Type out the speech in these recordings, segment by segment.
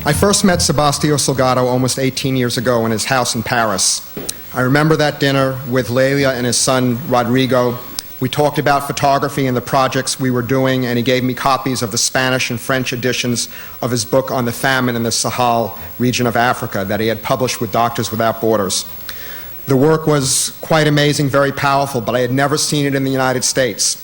I first met Sebastião Salgado almost 18 years ago in his house in Paris. I remember that dinner with Leila and his son Rodrigo. We talked about photography and the projects we were doing, and he gave me copies of the Spanish and French editions of his book on the famine in the Sahel region of Africa that he had published with Doctors Without Borders. The work was quite amazing, very powerful, but I had never seen it in the United States.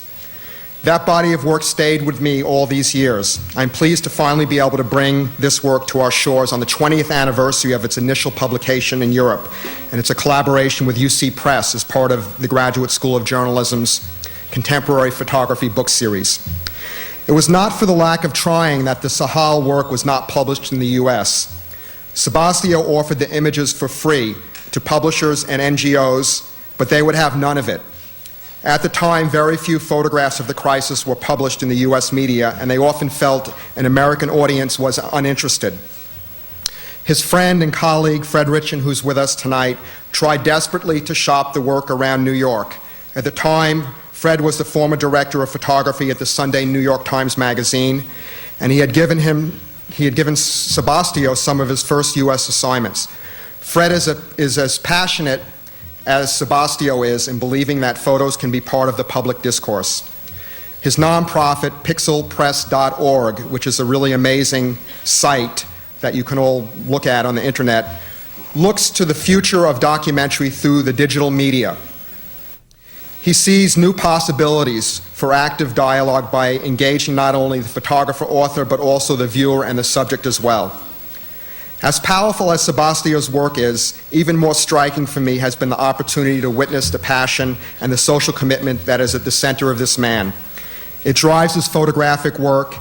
That body of work stayed with me all these years. I'm pleased to finally be able to bring this work to our shores on the 20th anniversary of its initial publication in Europe. And it's a collaboration with UC Press as part of the Graduate School of Journalism's Contemporary Photography book series. It was not for the lack of trying that the Sahel work was not published in the US. Sebastião offered the images for free to publishers and NGOs, but they would have none of it. At the time, very few photographs of the crisis were published in the US media, and they often felt an American audience was uninterested. His friend and colleague, Fred Ritchen, who's with us tonight, tried desperately to shop the work around New York. At the time, Fred was the former director of photography at the Sunday New York Times Magazine, and he had given Sebastião some of his first US assignments. Fred is as passionate as Sebastião is in believing that photos can be part of the public discourse. His nonprofit, pixelpress.org, which is a really amazing site that you can all look at on the internet, looks to the future of documentary through the digital media. He sees new possibilities for active dialogue by engaging not only the photographer-author, but also the viewer and the subject as well. As powerful as Sebastião's work is, even more striking for me has been the opportunity to witness the passion and the social commitment that is at the center of this man. It drives his photographic work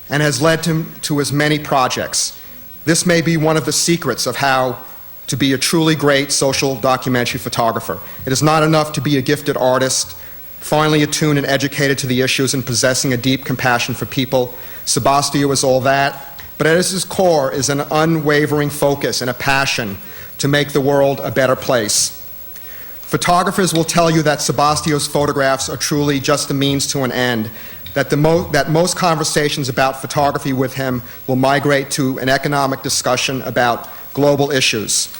and has led him to his many projects. This may be one of the secrets of how to be a truly great social documentary photographer. It is not enough to be a gifted artist, finely attuned and educated to the issues and possessing a deep compassion for people. Sebastião is all that. But at his core is an unwavering focus and a passion to make the world a better place. Photographers will tell you that Sebastião's photographs are truly just a means to an end, that most conversations about photography with him will migrate to an economic discussion about global issues.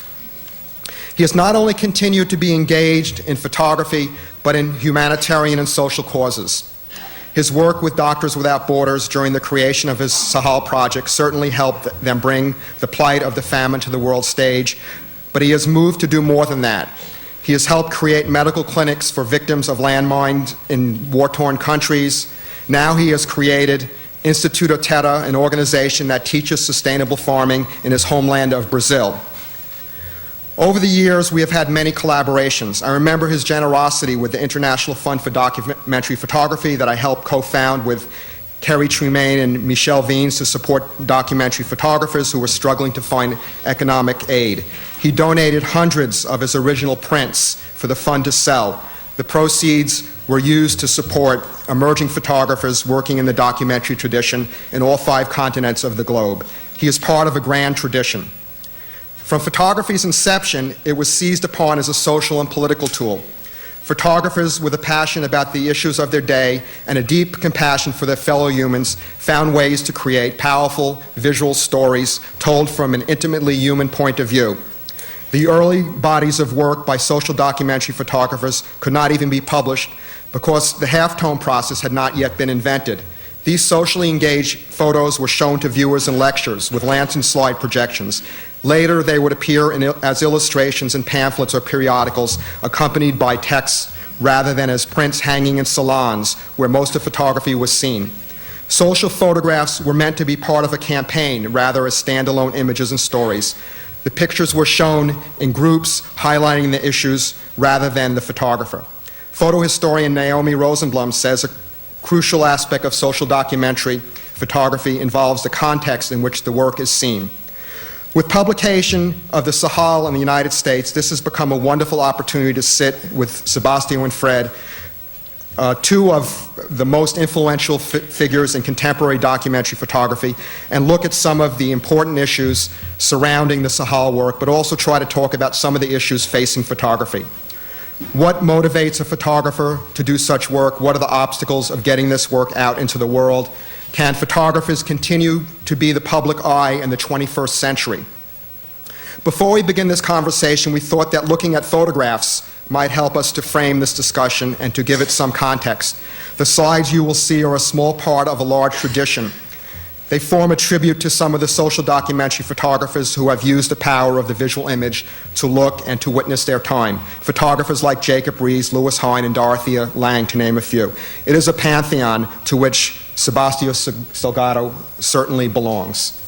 He has not only continued to be engaged in photography, but in humanitarian and social causes. His work with Doctors Without Borders during the creation of his Sahel project certainly helped them bring the plight of the famine to the world stage, but he has moved to do more than that. He has helped create medical clinics for victims of landmines in war-torn countries. Now he has created Instituto Terra, an organization that teaches sustainable farming in his homeland of Brazil. Over the years, we have had many collaborations. I remember his generosity with the International Fund for Documentary Photography that I helped co-found with Kerry Tremaine and Michel Viens to support documentary photographers who were struggling to find economic aid. He donated hundreds of his original prints for the fund to sell. The proceeds were used to support emerging photographers working in the documentary tradition in all 5 continents of the globe. He is part of a grand tradition. From photography's inception, it was seized upon as a social and political tool. Photographers with a passion about the issues of their day and a deep compassion for their fellow humans found ways to create powerful visual stories told from an intimately human point of view. The early bodies of work by social documentary photographers could not even be published because the halftone process had not yet been invented. These socially engaged photos were shown to viewers in lectures with lantern slide projections. Later, they would appear as illustrations in pamphlets or periodicals accompanied by texts rather than as prints hanging in salons where most of photography was seen. Social photographs were meant to be part of a campaign rather as standalone images and stories. The pictures were shown in groups highlighting the issues rather than the photographer. Photo historian Naomi Rosenblum says a crucial aspect of social documentary photography involves the context in which the work is seen. With publication of the Sahel in the United States, this has become a wonderful opportunity to sit with Sebastio and Fred, two of the most influential figures in contemporary documentary photography, and look at some of the important issues surrounding the Sahel work, but also try to talk about some of the issues facing photography. What motivates a photographer to do such work? What are the obstacles of getting this work out into the world? Can photographers continue to be the public eye in the 21st century? Before we begin this conversation, we thought that looking at photographs might help us to frame this discussion and to give it some context. The slides you will see are a small part of a large tradition. They form a tribute to some of the social documentary photographers who have used the power of the visual image to look and to witness their time. Photographers like Jacob Riis, Louis Hine, and Dorothea Lange, to name a few. It is a pantheon to which Sebastio Salgado certainly belongs.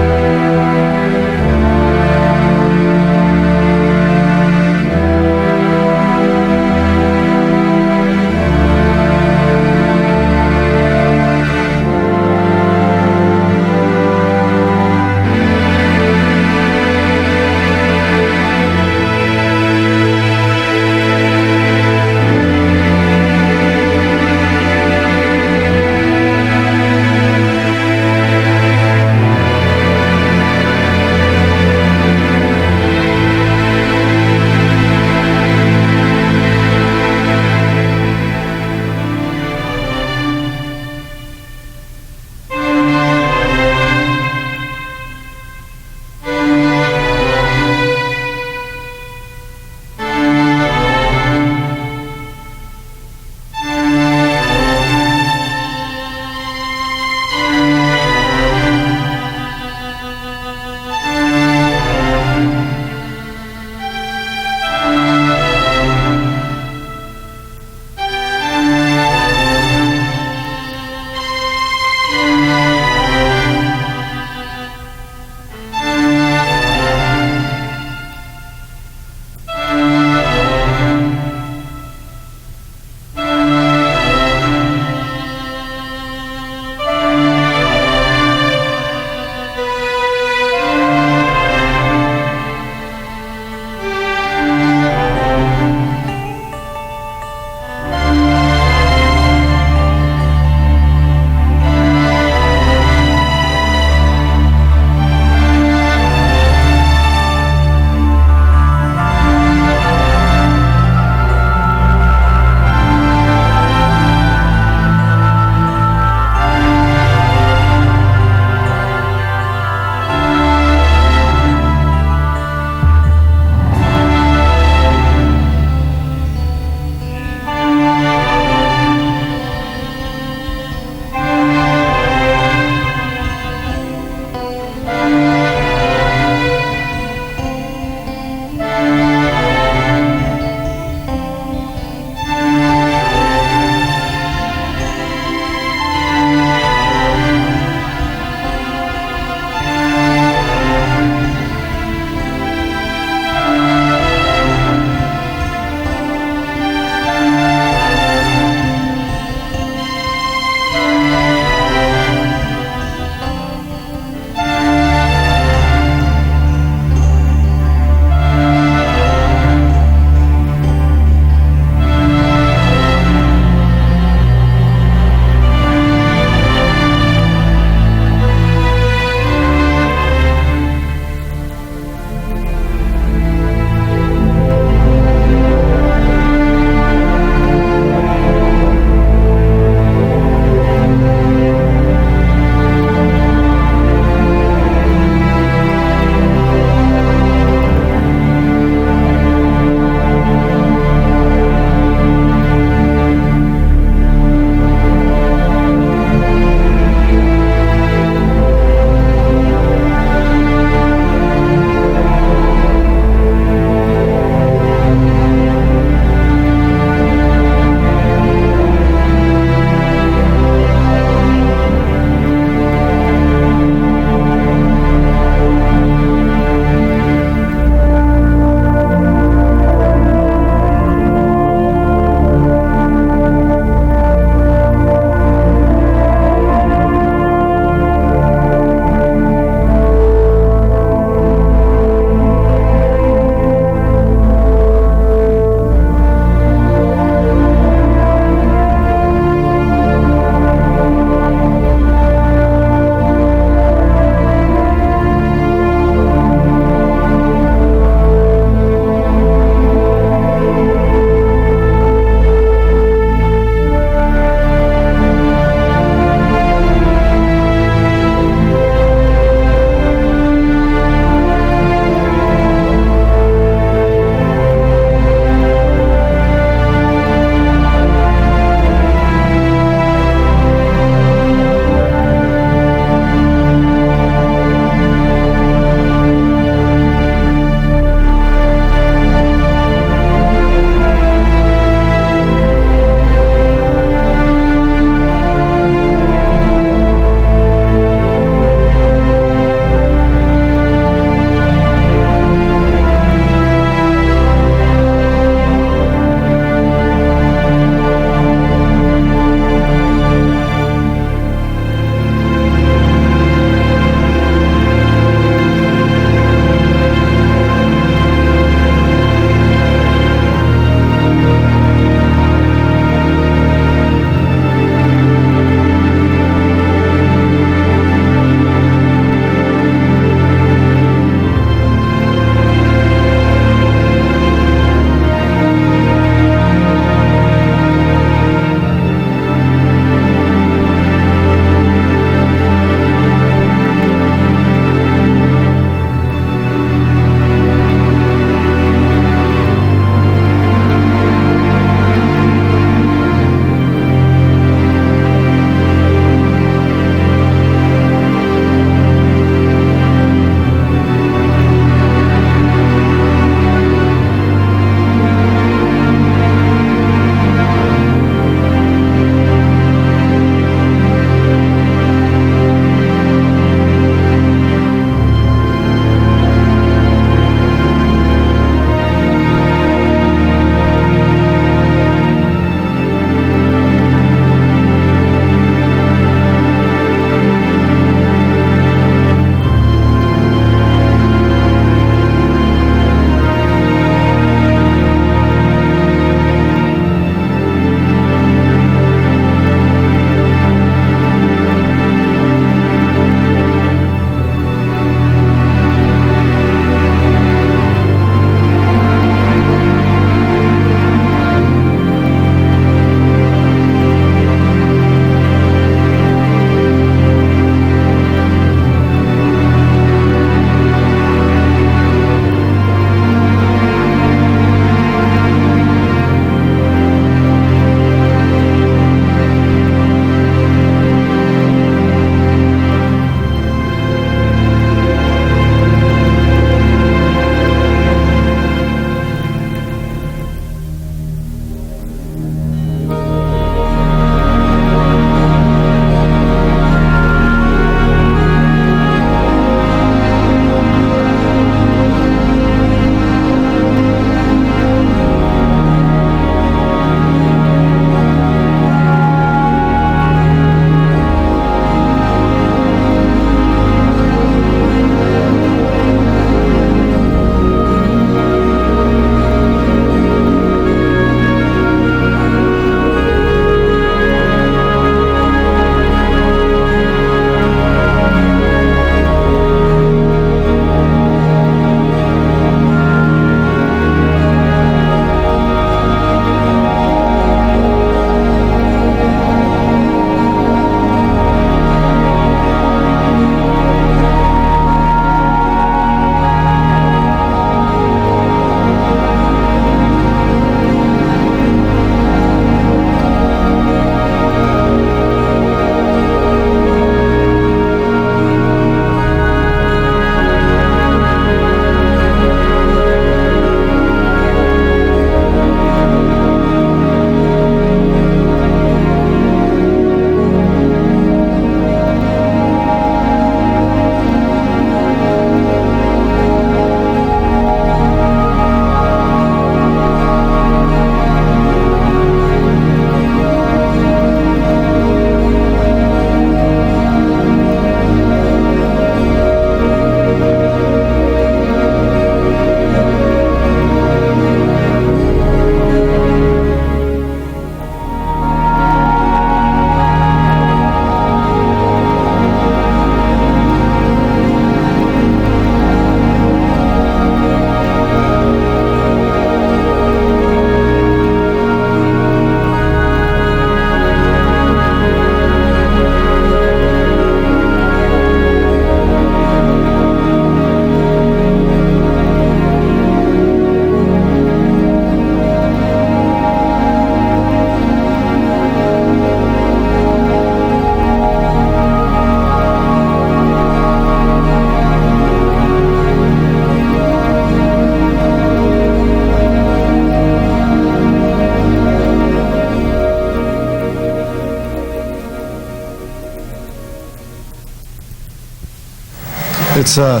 It's a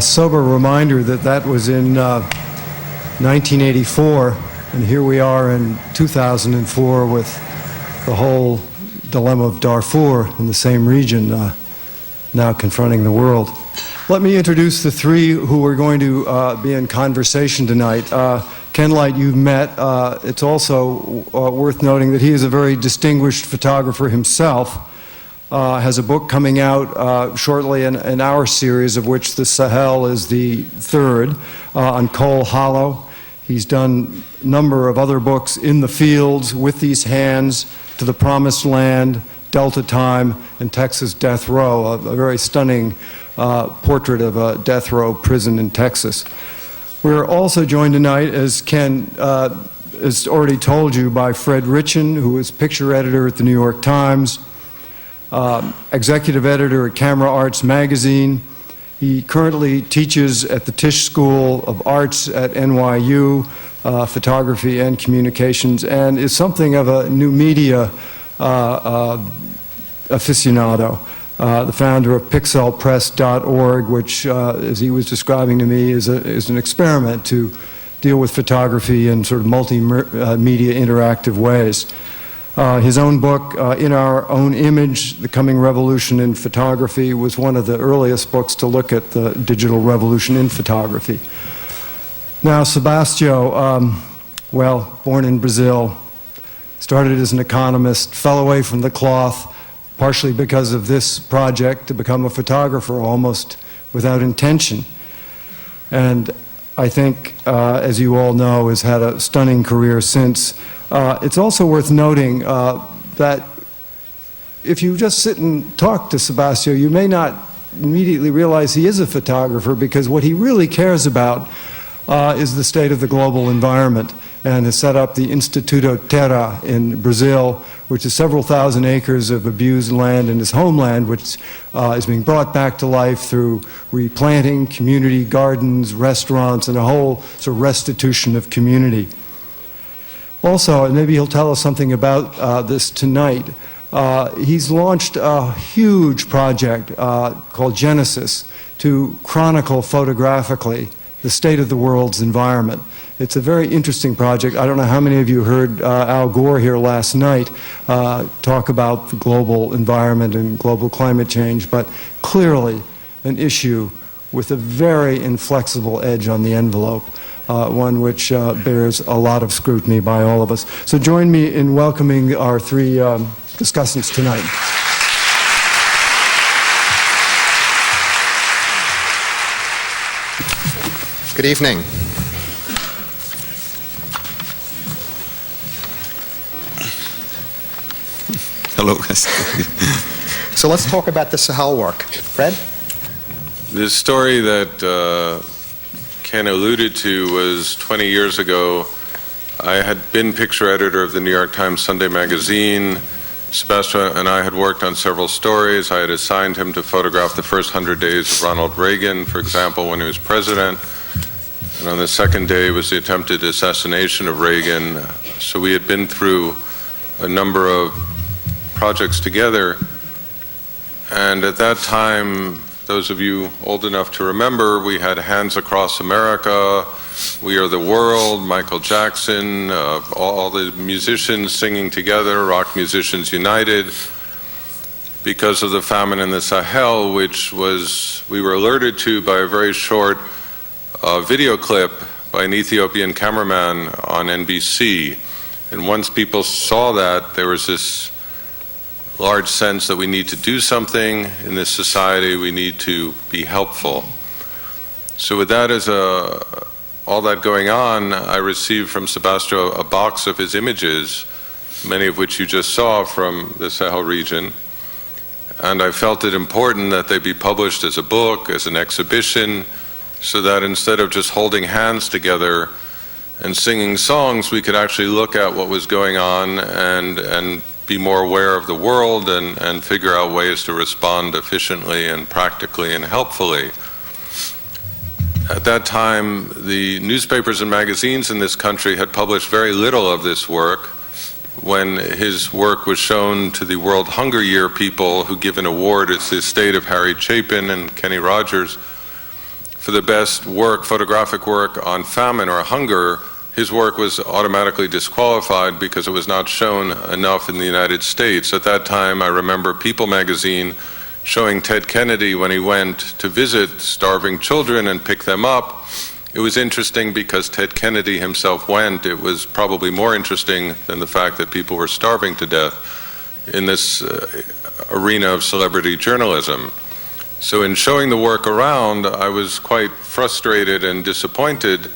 sober reminder that that was in 1984, and here we are in 2004 with the whole dilemma of Darfur in the same region now confronting the world. Let me introduce the three who are going to be in conversation tonight. Ken Light, you've met. It's also worth noting that he is a very distinguished photographer himself. Has a book coming out shortly in our series, of which the Sahel is the third, on Coal Hollow. He's done a number of other books, In the Fields, With These Hands, To the Promised Land, Delta Time, and Texas Death Row, a very stunning portrait of a death row prison in Texas. We're also joined tonight, as Ken has already told you, by Fred Richin, who is picture editor at the New York Times, executive editor at Camera Arts Magazine. He currently teaches at the Tisch School of Arts at NYU, photography and communications, and is something of a new media aficionado. The founder of pixelpress.org, which, as he was describing to me, is an experiment to deal with photography in sort of multimedia interactive ways. His own book, In Our Own Image, The Coming Revolution in Photography, was one of the earliest books to look at the digital revolution in photography. Now, Sebastião, well, born in Brazil, started as an economist, fell away from the cloth, partially because of this project, to become a photographer almost without intention. And I think, as you all know, has had a stunning career since. It's also worth noting that if you just sit and talk to Sebastião, you may not immediately realize he is a photographer, because what he really cares about is the state of the global environment, and has set up the Instituto Terra in Brazil, which is several thousand acres of abused land in his homeland, which is being brought back to life through replanting, community gardens, restaurants, and a whole sort of restitution of community. Also, and maybe he'll tell us something about this tonight, he's launched a huge project called Genesis to chronicle photographically the state of the world's environment. It's a very interesting project. I don't know how many of you heard Al Gore here last night talk about the global environment and global climate change, but clearly an issue with a very inflexible edge on the envelope, one which bears a lot of scrutiny by all of us. So join me in welcoming our three discussants tonight. Good evening. Hello. So let's talk about the Sahel work. Fred? The story that Ken alluded to was 20 years ago. I had been picture editor of the New York Times Sunday magazine. Sebastião and I had worked on several stories. I had assigned him to photograph the first 100 days of Ronald Reagan, for example, when he was president. And on the second day was the attempted assassination of Reagan. So we had been through a number of projects together. And at that time, those of you old enough to remember, we had Hands Across America, We Are the World, Michael Jackson, all the musicians singing together, Rock Musicians United, because of the famine in the Sahel, which we were alerted to by a very short video clip by an Ethiopian cameraman on NBC. And once people saw that, there was this large sense that we need to do something in this society, we need to be helpful. So with that as all that going on, I received from Sebastião a box of his images, many of which you just saw from the Sahel region. And I felt it important that they be published as a book, as an exhibition, so that instead of just holding hands together and singing songs, we could actually look at what was going on and be more aware of the world and figure out ways to respond efficiently and practically and helpfully. At that time, the newspapers and magazines in this country had published very little of this work, when his work was shown to the World Hunger Year people who give an award. It's the estate of Harry Chapin and Kenny Rogers for the best work, photographic work on famine or hunger. His work was automatically disqualified because it was not shown enough in the United States. At that time, I remember People magazine showing Ted Kennedy when he went to visit starving children and pick them up. It was interesting because Ted Kennedy himself went. It was probably more interesting than the fact that people were starving to death in this arena of celebrity journalism. So in showing the work around, I was quite frustrated and disappointed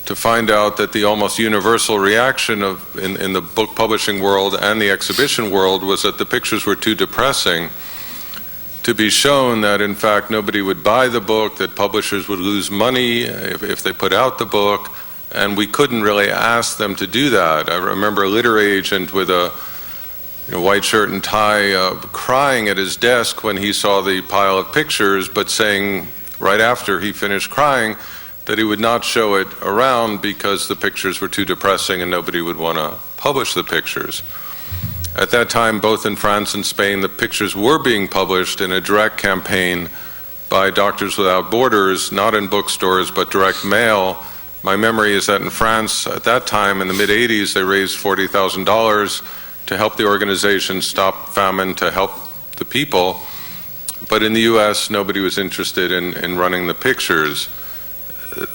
to find out that the almost universal reaction in the book publishing world and the exhibition world was that the pictures were too depressing to be shown, that in fact nobody would buy the book, that publishers would lose money if they put out the book, and we couldn't really ask them to do that. I remember a literary agent with a white shirt and tie crying at his desk when he saw the pile of pictures, but saying right after he finished crying that he would not show it around because the pictures were too depressing and nobody would want to publish the pictures. At that time, both in France and Spain, the pictures were being published in a direct campaign by Doctors Without Borders, not in bookstores, but direct mail. My memory is that in France, at that time, in the mid-'80s, they raised $40,000 to help the organization stop famine, to help the people. But in the US, nobody was interested in running the pictures.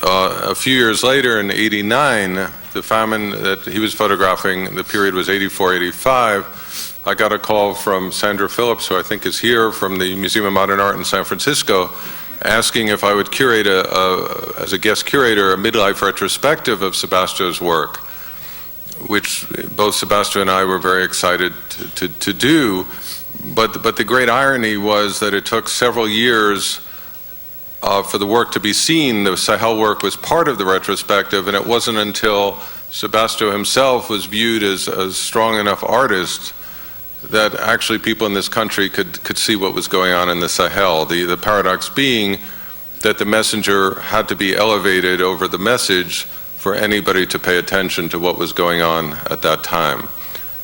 A few years later, in '89, the famine that he was photographing, the period was '84-'85, I got a call from Sandra Phillips, who I think is here, from the Museum of Modern Art in San Francisco, asking if I would curate, as a guest curator, a midlife retrospective of Sebastio's work, which both Sebastio and I were very excited to do. But the great irony was that it took several years for the work to be seen. The Sahel work was part of the retrospective, and it wasn't until Sebastio himself was viewed as a strong enough artist that actually people in this country could see what was going on in the Sahel. The paradox being that the messenger had to be elevated over the message for anybody to pay attention to what was going on at that time.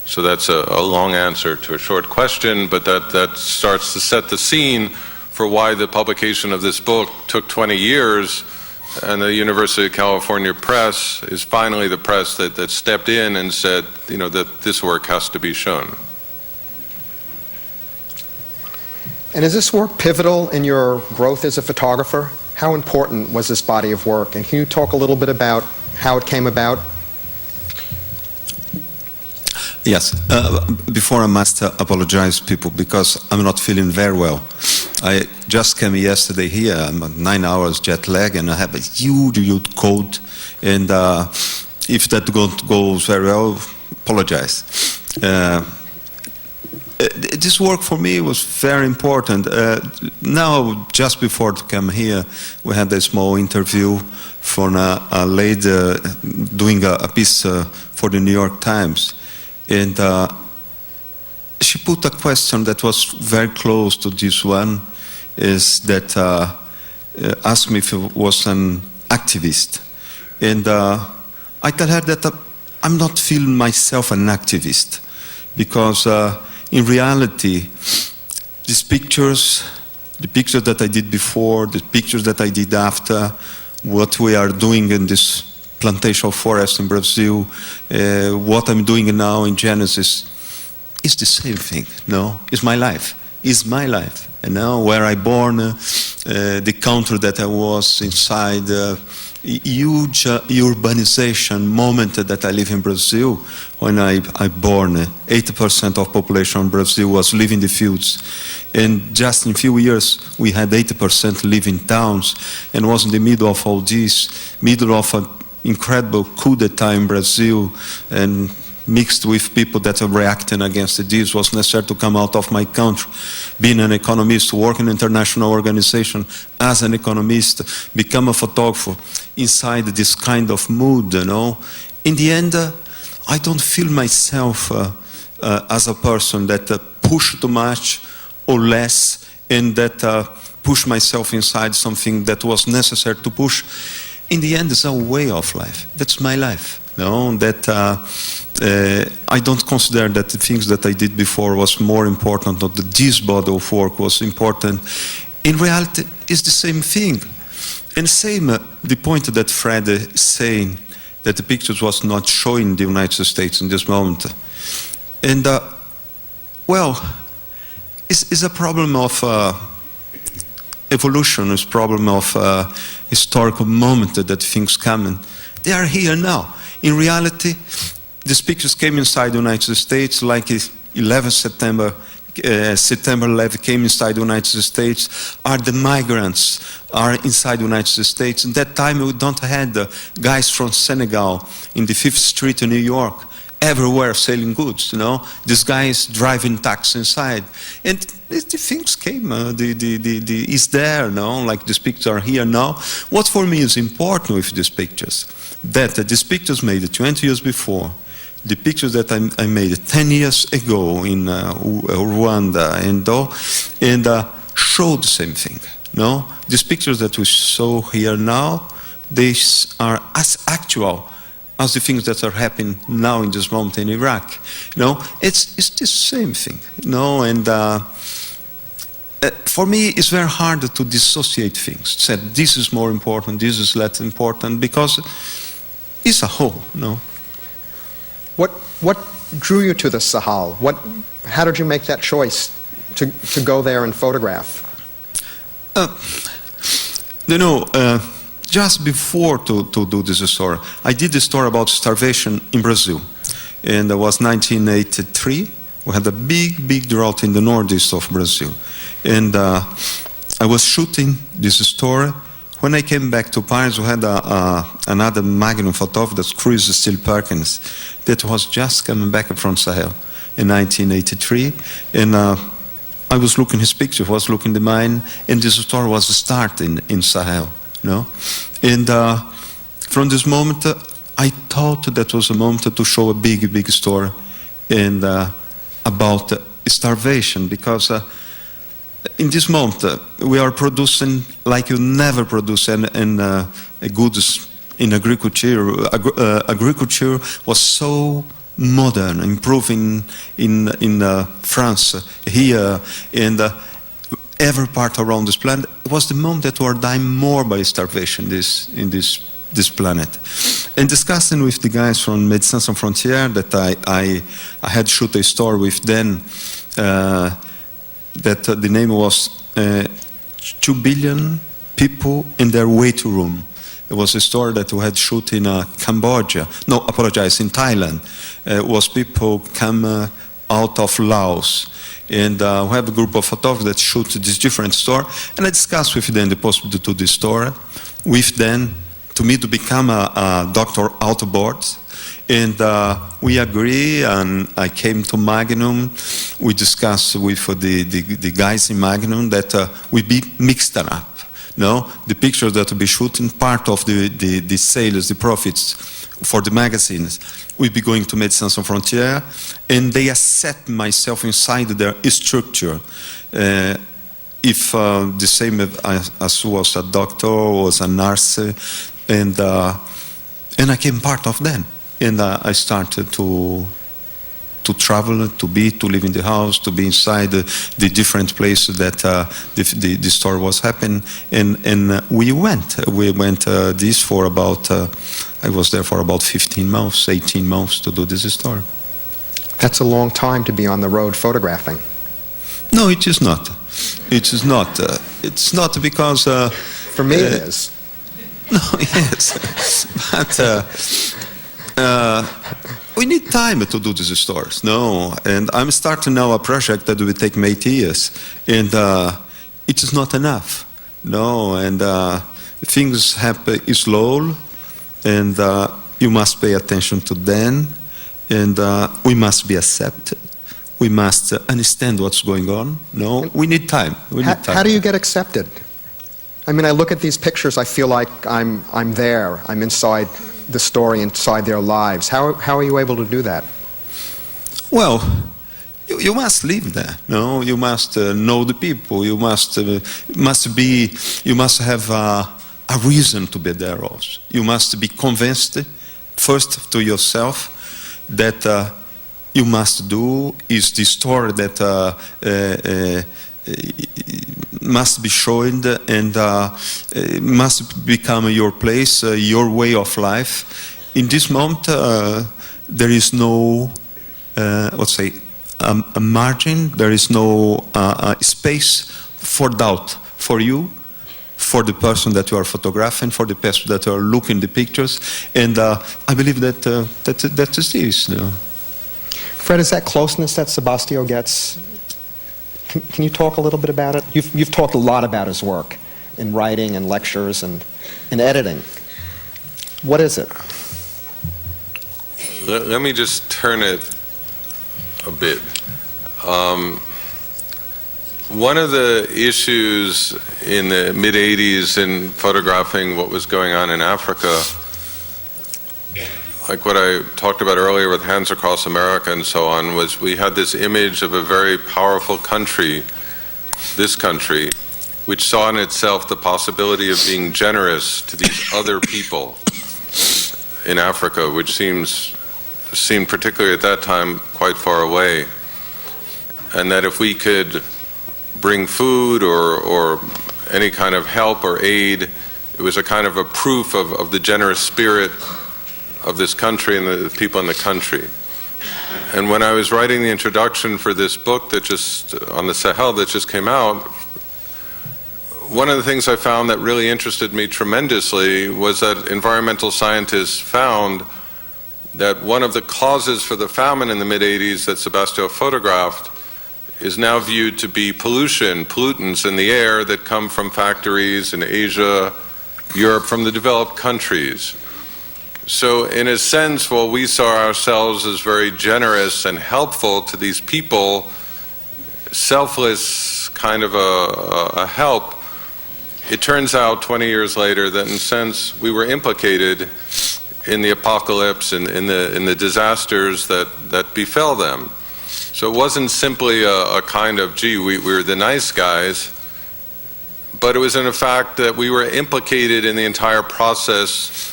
So that's a long answer to a short question, but that starts to set the scene for why the publication of this book took 20 years, and the University of California Press is finally the press that stepped in and said, that this work has to be shown. And is this work pivotal in your growth as a photographer? How important was this body of work? And can you talk a little bit about how it came about? Yes. Before I must apologize, people, because I'm not feeling very well. I just came yesterday here. I'm 9 hours jet lag, and I have a huge cold. And if that goes very well, apologize. This work for me was very important. Now, just before to come here, we had a small interview from a lady doing a piece for the New York Times. And she put a question that was very close to this one, is that asked me if I was an activist. And I tell her that I'm not feeling myself an activist, because in reality, these pictures, the pictures that I did before, the pictures that I did after, what we are doing in this plantation forest in Brazil, what I'm doing now in Genesis, is the same thing, no? It's my life. It's my life. And now where I born, the country that I was inside, huge urbanization moment that I live in Brazil. When I born, 80% of population in Brazil was living in the fields. And just in a few years, we had 80% live in towns, and was in the middle of all this, middle of an incredible coup d'etat in Brazil, and mixed with people that are reacting against this, was necessary to come out of my country. Being an economist, working in an international organization as an economist, become a photographer inside this kind of mood, In the end, I don't feel myself as a person that push too much or less, and that push myself inside something that was necessary to push. In the end, it's a way of life. That's my life. No, that I don't consider that the things that I did before was more important, or that this body of work was important. In reality, it's the same thing. And same, the point that Fred is saying, that the pictures was not showing the United States in this moment. And, well, it's a problem of evolution, it's a problem of historical moment that things come in. They are here now. In reality, these pictures came inside the United States like 11 September, September 11 came inside the United States, are the migrants are inside the United States. In that time, we don't have the guys from Senegal in the 5th Street in New York, everywhere selling goods, you know. This guy is driving taxi inside. And the things came, is there, you know, like these pictures are here now. What for me is important with these pictures, that these pictures made 20 years before, the pictures that I made 10 years ago in Rwanda and show the same thing. No, these pictures that we saw here now, they are as actual as the things that are happening now in this moment in Iraq. You know, it's the same thing. You know, and for me, it's very hard to dissociate things. Said this is more important, this is less important, because it's a whole. You know. What drew you to the Sahel? How did you make that choice to go there and photograph? You know, just before to do this story, I did a story about starvation in Brazil. And it was 1983. We had a big drought in the northeast of Brazil. And I was shooting this story. When I came back to Paris, we had another Magnum photographer, that's Chris Steele Perkins, that was just coming back from Sahel in 1983. And I was looking his picture, was looking at mine, and this story was starting in Sahel. You know? And from this moment, I thought that was a moment to show a big story and about starvation, because in this moment, we are producing like you never produce in goods in agriculture. Agriculture was so modern, improving in France, here, and every part around this planet. It was the moment that we are dying more by starvation in this planet. And discussing with the guys from Médecins Sans Frontières, that I had shoot a story with them, that the name was 2 billion people in their waiting room. It was a story that we had shoot in Cambodia. No, apologize, in Thailand. It was people come out of Laos. And we have a group of photographers that shoot this different story. And I discussed with them the possibility to do this story. With them, to me, to become a doctor outboard. And we agree, and I came to Magnum. We discussed with the guys in Magnum that we be mixed up. No, the pictures that will be shooting, part of the sales, the profits for the magazines, will be going to Médecins Sans Frontières, and they accept myself inside their structure. If the same as was a doctor, was a nurse, and I became part of them. And I started to travel, to live in the house, to be inside the different places that the story was happening. And we went this for about, I was there for about 15 months, 18 months to do this story. That's a long time to be on the road photographing. No, it is not. It is not. It's not because... For me it is. No, yes. But... we need time to do these stories, no? And I'm starting now a project that will take me 8 years, and it is not enough, no? And things happen slow, and you must pay attention to them, and we must be accepted. We must understand what's going on, no? We need time. We need time. How do you get accepted? I mean, I look at these pictures, I feel like I'm there, I'm inside the story, inside their lives. How are you able to do that? Well, you must live there. No, you must know the people. You must have a reason to be there also. You must be convinced first to yourself that you must do is the story that must be shown and must become your place, your way of life. In this moment, there is no, let's say, a margin, there is no space for doubt for you, for the person that you are photographing, for the person that you are looking the pictures, and I believe that that is this. You know. Fred, is that closeness that Sebastio gets? Can you talk a little bit about it? You've talked a lot about his work in writing and lectures and in editing. What is it? Let me just turn it a bit. One of the issues in the mid-'80s in photographing what was going on in Africa, like what I talked about earlier with Hands Across America and so on, was we had this image of a very powerful country, this country, which saw in itself the possibility of being generous to these other people in Africa, which seemed particularly at that time quite far away. And that if we could bring food or any kind of help or aid, it was a kind of a proof of the generous spirit of this country and the people in the country. And when I was writing the introduction for this book that just, on the Sahel, that just came out, one of the things I found that really interested me tremendously was that environmental scientists found that one of the causes for the famine in the mid-'80s that Sebastio photographed is now viewed to be pollutants in the air that come from factories in Asia, Europe, from the developed countries. So in a sense, while we saw ourselves as very generous and helpful to these people, selfless kind of a help, it turns out 20 years later that in a sense we were implicated in the apocalypse and in the disasters that befell them. So it wasn't simply a kind of, gee, we were the nice guys, but it was in a fact that we were implicated in the entire process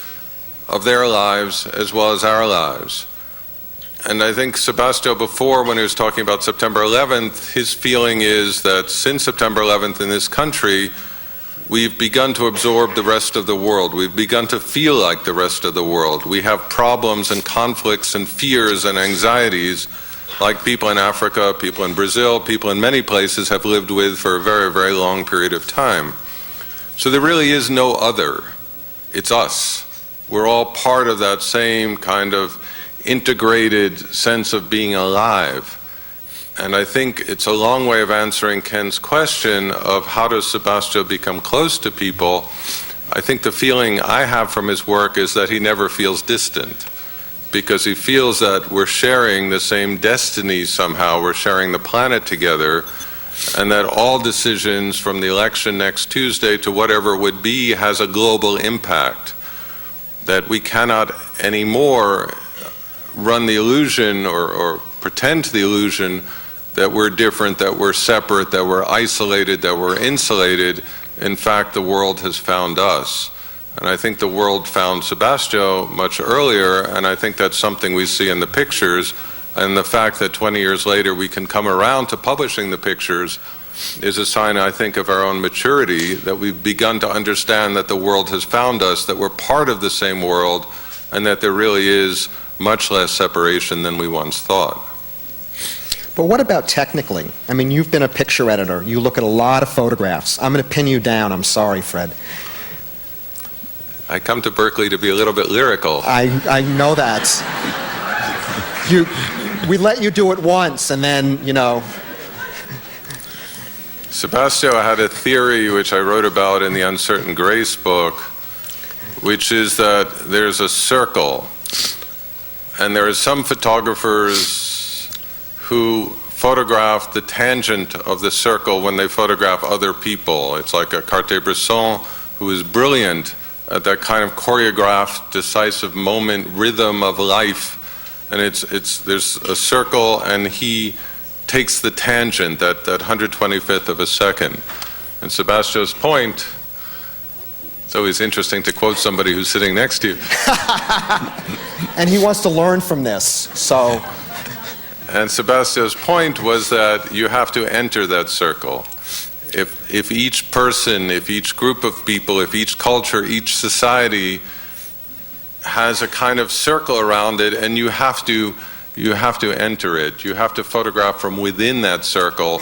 of their lives as well as our lives. And I think Sebastio before, when he was talking about September 11th, his feeling is that since September 11th in this country, we've begun to absorb the rest of the world. We've begun to feel like the rest of the world. We have problems and conflicts and fears and anxieties like people in Africa, people in Brazil, people in many places have lived with for a very, very long period of time. So there really is no other. It's us. We're all part of that same kind of integrated sense of being alive. And I think it's a long way of answering Ken's question of how does Sebastio become close to people. I think the feeling I have from his work is that he never feels distant, because he feels that we're sharing the same destiny somehow, we're sharing the planet together, and that all decisions from the election next Tuesday to whatever it would be has a global impact. That we cannot anymore run the illusion or pretend to the illusion that we're different, that we're separate, that we're isolated, that we're insulated. In fact, the world has found us. And I think the world found Sebastio much earlier, and I think that's something we see in the pictures. And the fact that 20 years later we can come around to publishing the pictures is a sign, I think, of our own maturity, that we've begun to understand that the world has found us, that we're part of the same world, and that there really is much less separation than we once thought. But what about technically? I mean, you've been a picture editor. You look at a lot of photographs. I'm going to pin you down. I'm sorry, Fred. I come to Berkeley to be a little bit lyrical. I know that. We let you do it once, and then, you know. Sebastio had a theory which I wrote about in the Uncertain Grace book, which is that there's a circle, and there are some photographers who photograph the tangent of the circle when they photograph other people. It's like a Cartier-Bresson, who is brilliant at that kind of choreographed, decisive moment, rhythm of life. And there's a circle, and he takes the tangent, that 125th of a second. And Sebastio's point It's always interesting to quote somebody who's sitting next to you. And he wants to learn from this, so... And Sebastio's point was that you have to enter that circle. If each person, if each group of people, if each culture, each society has a kind of circle around it, and you have to enter it. You have to photograph from within that circle,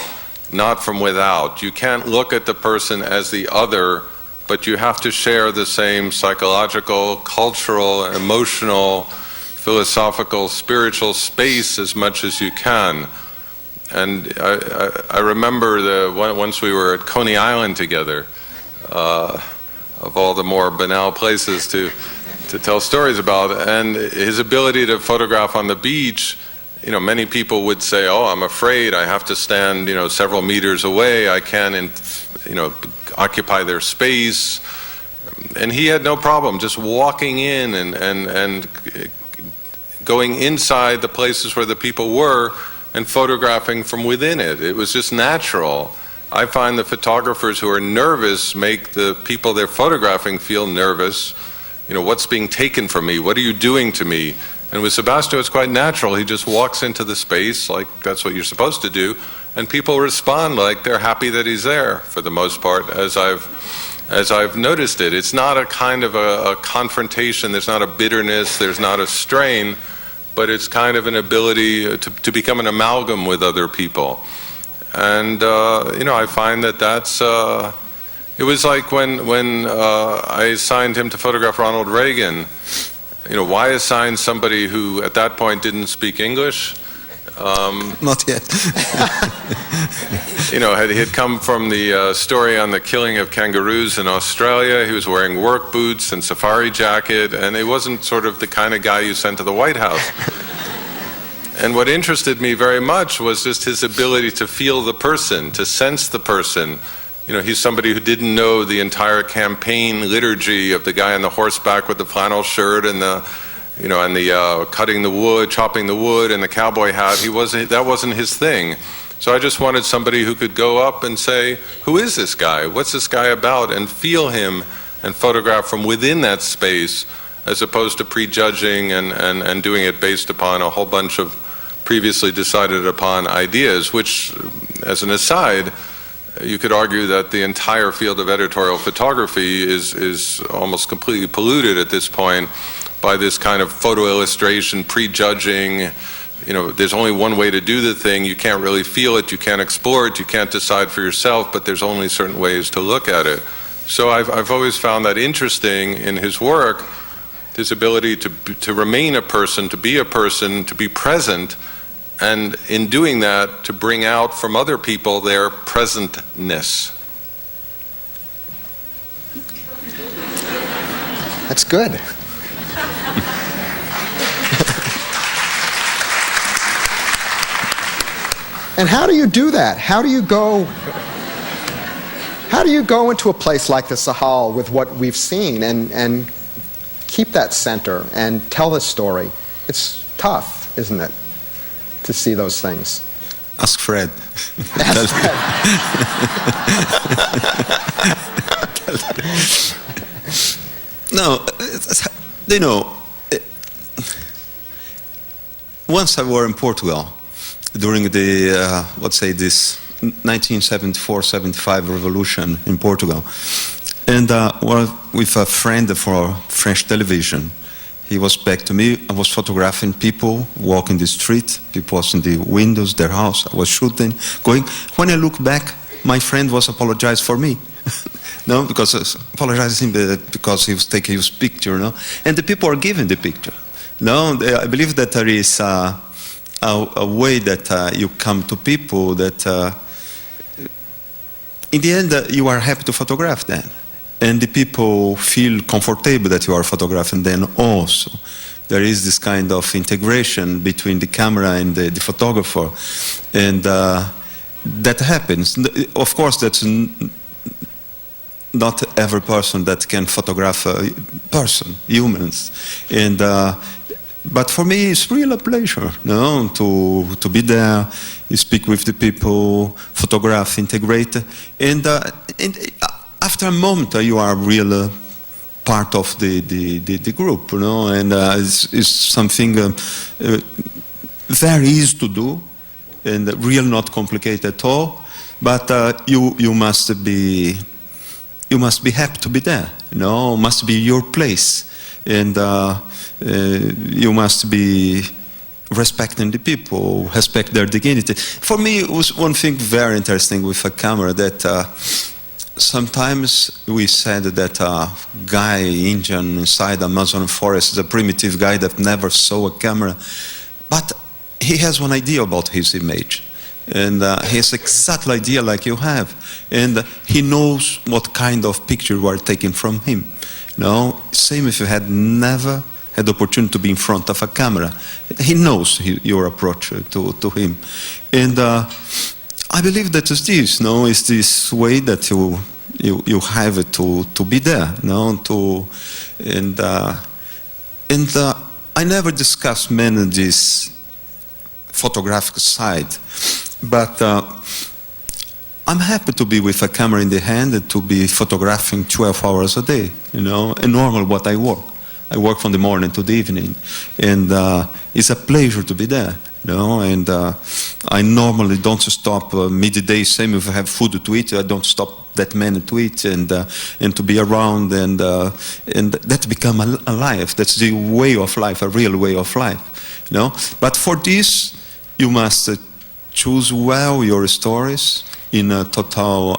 not from without. You can't look at the person as the other, but you have to share the same psychological, cultural, emotional, philosophical, spiritual space as much as you can. And I remember once we were at Coney Island together, of all the more banal places to tell stories about, and his ability to photograph on the beach. Many people would say, "Oh, I'm afraid I have to stand, several meters away. I can't, occupy their space." And he had no problem just walking in and going inside the places where the people were and photographing from within it. It was just natural. I find the photographers who are nervous make the people they're photographing feel nervous. What's being taken from me? What are you doing to me? And with Sebastio, it's quite natural. He just walks into the space like that's what you're supposed to do, and people respond like they're happy that he's there for the most part, as I've noticed it. It's not a kind of a confrontation. There's not a bitterness. There's not a strain, but it's kind of an ability to become an amalgam with other people. And I find that's. It was like when I assigned him to photograph Ronald Reagan. Why assign somebody who at that point didn't speak English? Not yet. He had come from the story on the killing of kangaroos in Australia. He was wearing work boots and safari jacket, and he wasn't sort of the kind of guy you sent to the White House. And what interested me very much was just his ability to feel the person, to sense the person. He's somebody who didn't know the entire campaign liturgy of the guy on the horseback with the flannel shirt and the cutting the wood, chopping the wood, and the cowboy hat. That wasn't his thing. So I just wanted somebody who could go up and say, "Who is this guy? What's this guy about?" and feel him and photograph from within that space, as opposed to prejudging and doing it based upon a whole bunch of previously decided upon ideas, which, as an aside, you could argue that the entire field of editorial photography is almost completely polluted at this point by this kind of photo illustration, prejudging. There's only one way to do the thing. You can't really feel it, you can't explore it, you can't decide for yourself, but there's only certain ways to look at it. So I've always found that interesting in his work, his ability to remain a person, to be present, and in doing that, to bring out from other people their presentness. That's good. And how do you do that? How do you go into a place like the Sahel with what we've seen and keep that center and tell the story? It's tough, isn't it, to see those things? Ask Fred. Ask Fred. No, once I was in Portugal during the, let's say, this 1974-75 revolution in Portugal, and with a friend for French television. He was back to me. I was photographing people walking the street, people was in the windows, their house. I was shooting, going. When I look back, my friend was apologized for me. No, because apologizing because he was taking his picture, no? And the people are giving the picture. No, I believe that there is a way that you come to people that in the end you are happy to photograph them. And the people feel comfortable that you are photographing them also. There is this kind of integration between the camera and the photographer. And that happens. Of course, that's not every person that can photograph a person, humans. And but for me, it's really a pleasure, no, to be there, you speak with the people, photograph, integrate, and after a moment, you are really part of the group, you know, and it's something very easy to do and real not complicated at all. But you must be happy to be there. You know, must be your place, and you must be respecting the people, respect their dignity. For me, it was one thing very interesting with a camera that sometimes we said that a guy, Indian, inside Amazon forest is a primitive guy that never saw a camera, but he has one idea about his image. And he has exact idea like you have. And he knows what kind of picture you are taking from him. You know, same if you had never had the opportunity to be in front of a camera. He knows your approach to him. And I believe that is this, no? It's this way that you have to be there, no? And I never discuss many this photographic side, but I'm happy to be with a camera in the hand and to be photographing 12 hours a day, you know, and normally what I work. I work from the morning to the evening, and it's a pleasure to be there, you know, and I normally don't stop midday, same if I have food to eat, I don't stop that many to eat and to be around, and that become a life. That's the way of life, a real way of life, you know. But for this, you must choose well your stories in a total,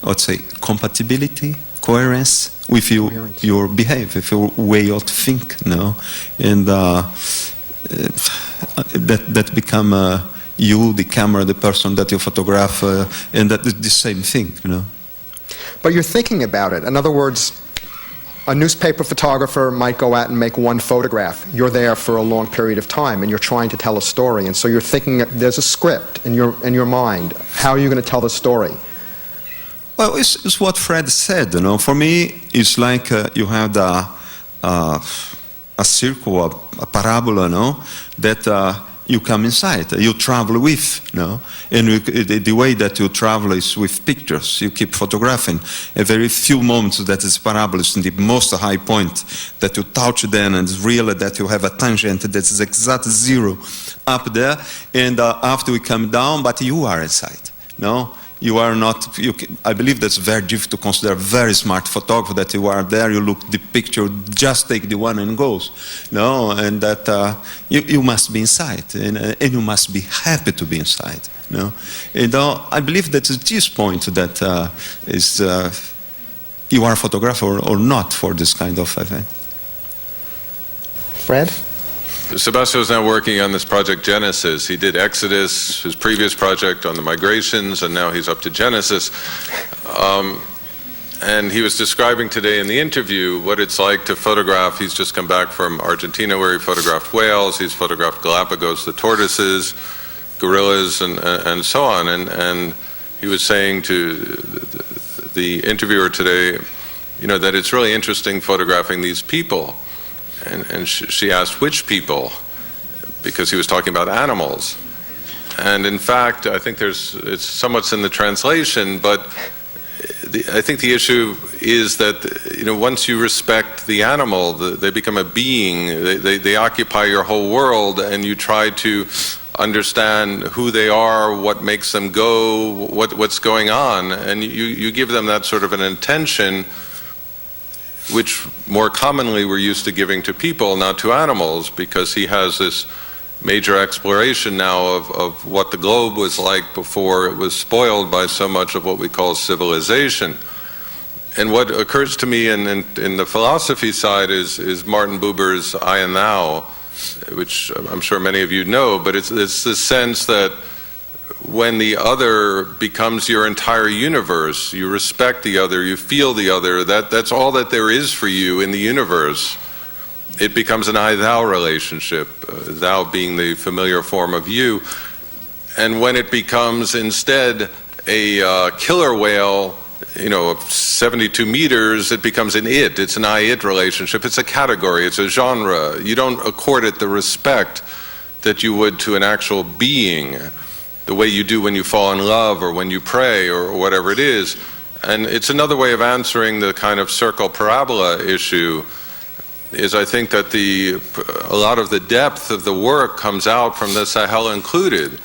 let's say, compatibility, coherence with your behavior, with your way of think, you know, and that become you, the camera, the person that you photograph, and that is the same thing, you know. But you're thinking about it. In other words, a newspaper photographer might go out and make one photograph. You're there for a long period of time, and you're trying to tell a story. And so you're thinking, there's a script in your mind. How are you going to tell the story? Well, it's what Fred said, you know. For me, it's like you have a circle, a parabola, you know, that you come inside, you travel with, you know. And the way that you travel is with pictures. You keep photographing. A very few moments that is parabola is in the most high point that you touch then, and it's real that you have a tangent that is exact zero up there. And after we come down, but you are inside, you know. You are not, I believe that's very difficult to consider a very smart photographer, that you are there, you look the picture, just take the one and goes. No, and that you must be inside, and you must be happy to be inside. No, and I believe that at this point that is you are a photographer or not for this kind of event. Fred? Sebastião is now working on this project Genesis. He did Exodus, his previous project on the migrations, and now he's up to Genesis. And he was describing today in the interview what it's like to photograph. He's just come back from Argentina where he photographed whales, he's photographed Galapagos, the tortoises, gorillas, and so on. And he was saying to the interviewer today, you know, that it's really interesting photographing these people. And she asked which people, because he was talking about animals. And in fact, I think it's somewhat in the translation, but I think the issue is that, you know, once you respect the animal, they become a being, they occupy your whole world, and you try to understand who they are, what makes them go, what's going on, and you give them that sort of an intention, which more commonly we're used to giving to people, not to animals, because he has this major exploration now of what the globe was like before it was spoiled by so much of what we call civilization. And what occurs to me in the philosophy side is Martin Buber's I and Thou, which I'm sure many of you know, but it's the sense that when the other becomes your entire universe, you respect the other, you feel the other, that's all that there is for you in the universe. It becomes an I-thou relationship, thou being the familiar form of you. And when it becomes instead a killer whale, you know, of 72 meters, it becomes an it. It's an I-it relationship. It's a category. It's a genre. You don't accord it the respect that you would to an actual being, the way you do when you fall in love or when you pray or whatever it is. And it's another way of answering the kind of circle parabola issue, is I think that a lot of the depth of the work comes out from the Sahel included.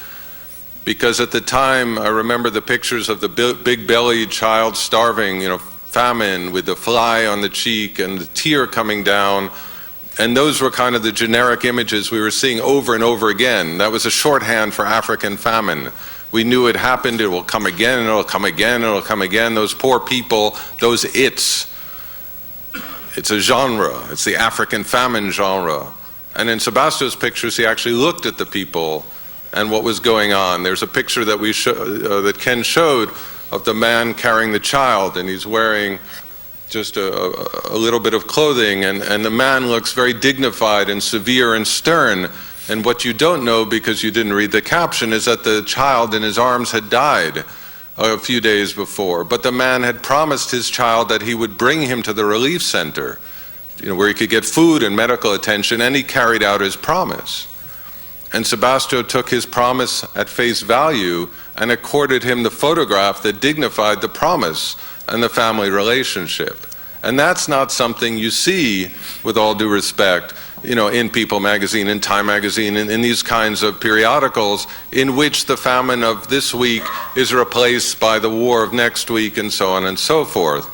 Because at the time, I remember the pictures of the big-bellied child starving, famine, with the fly on the cheek and the tear coming down. And those were kind of the generic images we were seeing over and over again. That was a shorthand for African famine. We knew it happened, it will come again, and it will come again, and it will come again. Those poor people, those it's a genre. It's the African famine genre. And in Sebastio's pictures, he actually looked at the people and what was going on. There's a picture that that Ken showed of the man carrying the child, and he's wearing just a little bit of clothing, and the man looks very dignified and severe and stern. And what you don't know, because you didn't read the caption, is that the child in his arms had died a few days before. But the man had promised his child that he would bring him to the relief center, where he could get food and medical attention, and he carried out his promise. And Sebastio took his promise at face value and accorded him the photograph that dignified the promise and the family relationship. And that's not something you see, with all due respect, in People magazine, in Time magazine, in these kinds of periodicals, in which the famine of this week is replaced by the war of next week, and so on and so forth.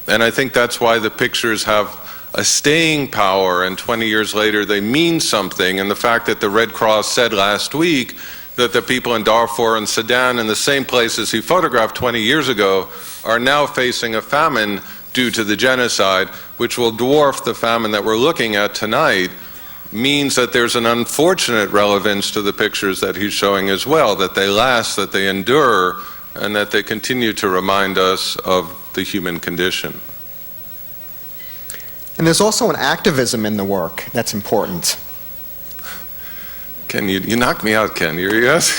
And I think that's why the pictures have a staying power, and 20 years later they mean something. And the fact that the Red Cross said last week that the people in Darfur and Sudan, in the same places he photographed 20 years ago, are now facing a famine due to the genocide, which will dwarf the famine that we're looking at tonight, means that there's an unfortunate relevance to the pictures that he's showing as well, that they last, that they endure, and that they continue to remind us of the human condition. And there's also an activism in the work that's important. Ken, you knocked me out, Ken. Yes?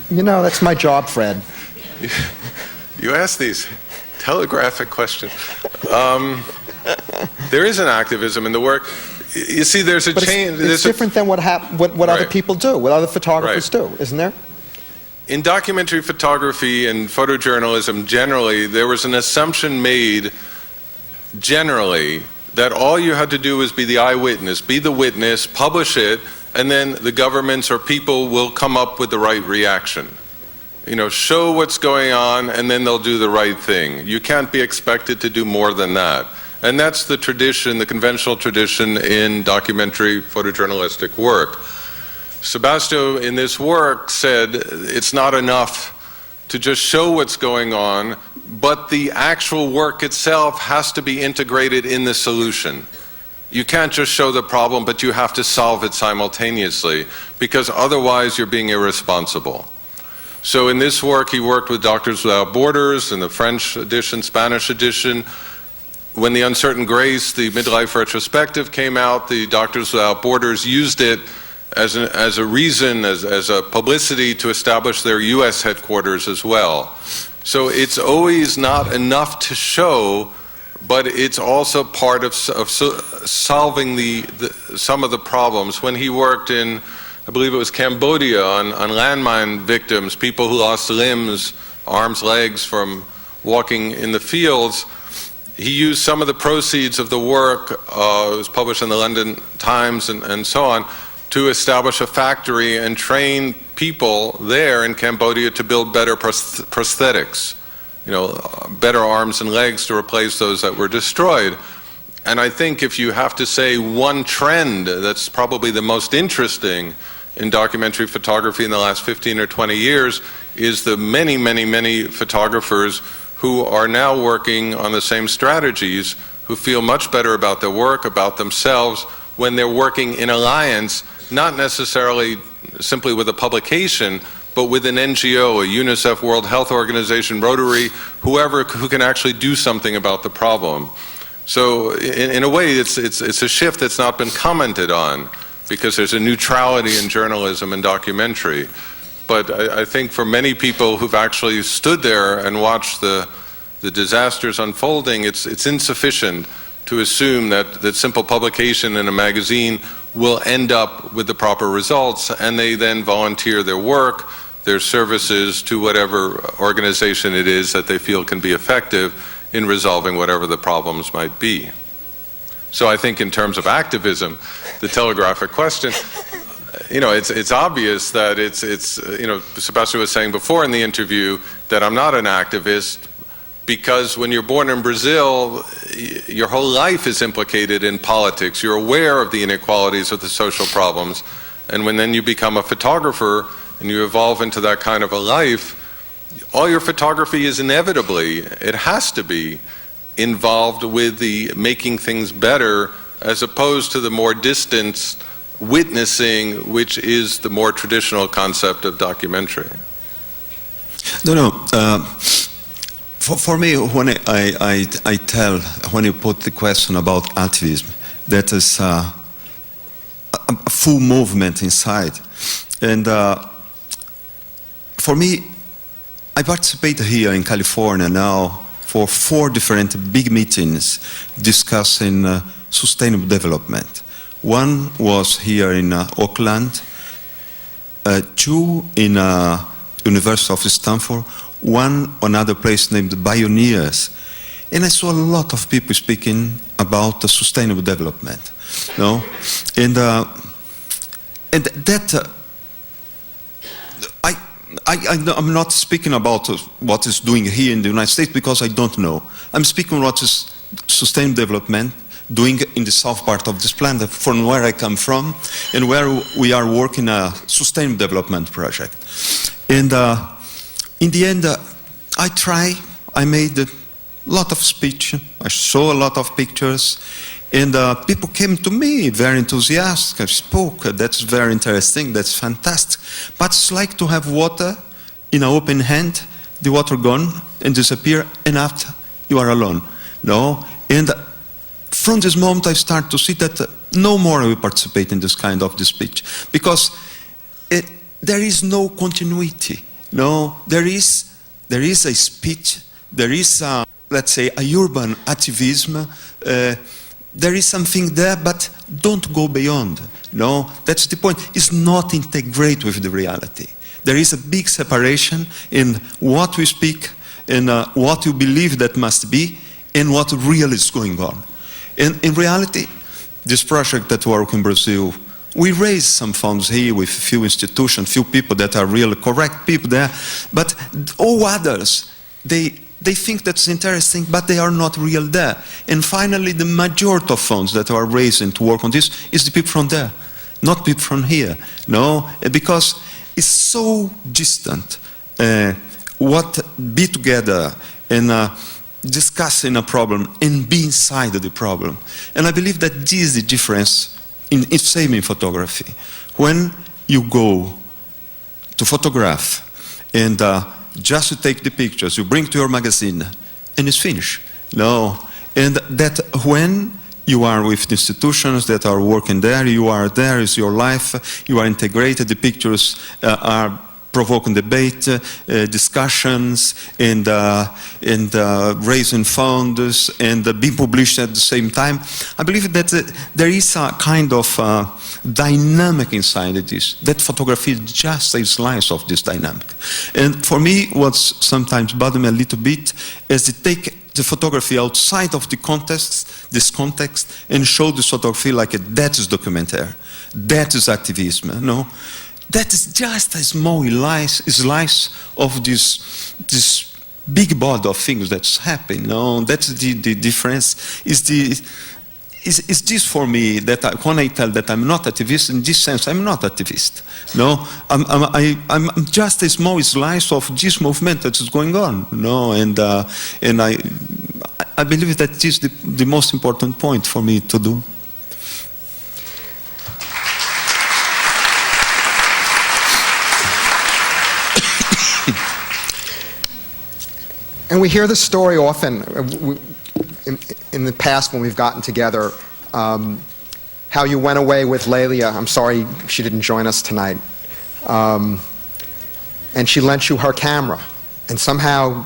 That's my job, Fred. You ask these telegraphic questions. There is an activism in the work. You see, there's a change. It's different than what other Right. people do, what other photographers Right. do, isn't there? In documentary photography and photojournalism generally, there was an assumption made generally that all you had to do was be the eyewitness, be the witness, publish it, and then the governments or people will come up with the right reaction. Show what's going on, and then they'll do the right thing. You can't be expected to do more than that. And that's the tradition, the conventional tradition in documentary photojournalistic work. Sebastio, in this work, said it's not enough to just show what's going on, but the actual work itself has to be integrated in the solution. You can't just show the problem, but you have to solve it simultaneously, because otherwise you're being irresponsible. So in this work, he worked with Doctors Without Borders in the French edition, Spanish edition. When The Uncertain Grace, the midlife retrospective, came out, the Doctors Without Borders used it as a reason, as a publicity to establish their U.S. headquarters as well. So it's always not enough to show, but it's also part of solving some of the problems. When he worked in, I believe it was Cambodia, on landmine victims, people who lost limbs, arms, legs from walking in the fields, he used some of the proceeds of the work, it was published in the London Times and so on, to establish a factory and train people there in Cambodia to build better prosthetics, better arms and legs to replace those that were destroyed. And I think if you have to say one trend that's probably the most interesting in documentary photography in the last 15 or 20 years, is the many, many, many photographers who are now working on the same strategies, who feel much better about their work, about themselves, when they're working in alliance, not necessarily simply with a publication, but with an NGO, a UNICEF, World Health Organization, Rotary, whoever who can actually do something about the problem. So in a way, it's a shift that's not been commented on, because there's a neutrality in journalism and documentary. But I think for many people who've actually stood there and watched the disasters unfolding, it's insufficient to assume that simple publication in a magazine will end up with the proper results, and they then volunteer their work their services to whatever organization it is that they feel can be effective in resolving whatever the problems might be. So I think in terms of activism, the telegraphic question, it's obvious that Sebastian was saying before in the interview that I'm not an activist because when you're born in Brazil, your whole life is implicated in politics. You're aware of the inequalities of the social problems. And when then you become a photographer and you evolve into that kind of a life, all your photography is inevitably, it has to be, involved with the making things better as opposed to the more distant witnessing, which is the more traditional concept of documentary. For me, when I tell, when you put the question about activism, that is a full movement inside. And for me, I participate here in California now for 4 different big meetings discussing sustainable development. One was here in Oakland, 2 in University of Stanford, 1 another place named Bioneers. And I saw a lot of people speaking about sustainable development. And that I'm not speaking about what is doing here in the United States because I don't know. I'm speaking what is sustainable development doing in the south part of this planet, from where I come from, and where we are working a sustainable development project. And in the end, I made a lot of speech, I saw a lot of pictures, and people came to me very enthusiastic. I spoke, that's very interesting, that's fantastic. But it's like to have water in an open hand, the water gone and disappear, and after you are alone. And from this moment I start to see that no more I will participate in this kind of speech, because there is no continuity. There is a speech, there is let's say a urban activism. There is something there, but don't go beyond. That's the point. It's not integrate with the reality. There is a big separation in what we speak and what you believe that must be and what really is going on. And in reality, this project that work in Brazil, we raise some funds here with few institutions, few people that are really correct people there, but all others, they think that's interesting, but they are not real there. And finally, the majority of funds that are raised to work on this is the people from there, not people from here. Because it's so distant. What be together and discussing a problem and be inside of the problem. And I believe that this is the difference in same in photography. When you go to photograph and just to take the pictures, you bring to your magazine, and it's finished. And that when you are with institutions that are working there, you are there, is your life, you are integrated, the pictures are provoking debate, discussions, and raising funds, and being published at the same time. I believe that there is a kind of dynamic inside this. That photography is just a slice of this dynamic. And for me, what's sometimes bothers me a little bit is to take the photography outside of the this context, and show the photography like that is documentary, that is activism. That is just a small slice of this big body of things that's happening. That's the difference. Is this for me that when I tell that I'm not activist, in this sense I'm not activist. I'm just a small slice of this movement that is going on. And I believe that this is the most important point for me to do. And we hear this story often in the past when we've gotten together, how you went away with Lelia. I'm sorry she didn't join us tonight. And she lent you her camera. And somehow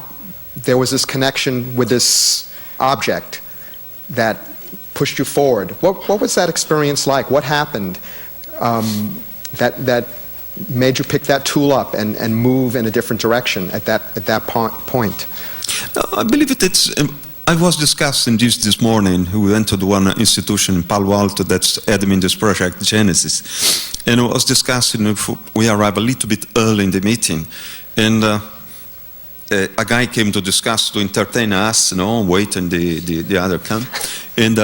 there was this connection with this object that pushed you forward. What was that experience like? What happened that made you pick that tool up and move in a different direction at that point? I believe it's. I was discussing this morning. We went to the one institution in Palo Alto that's admin this project, Genesis, and I was discussing if we arrived a little bit early in the meeting, and a guy came to discuss, to entertain us, waiting the other come, and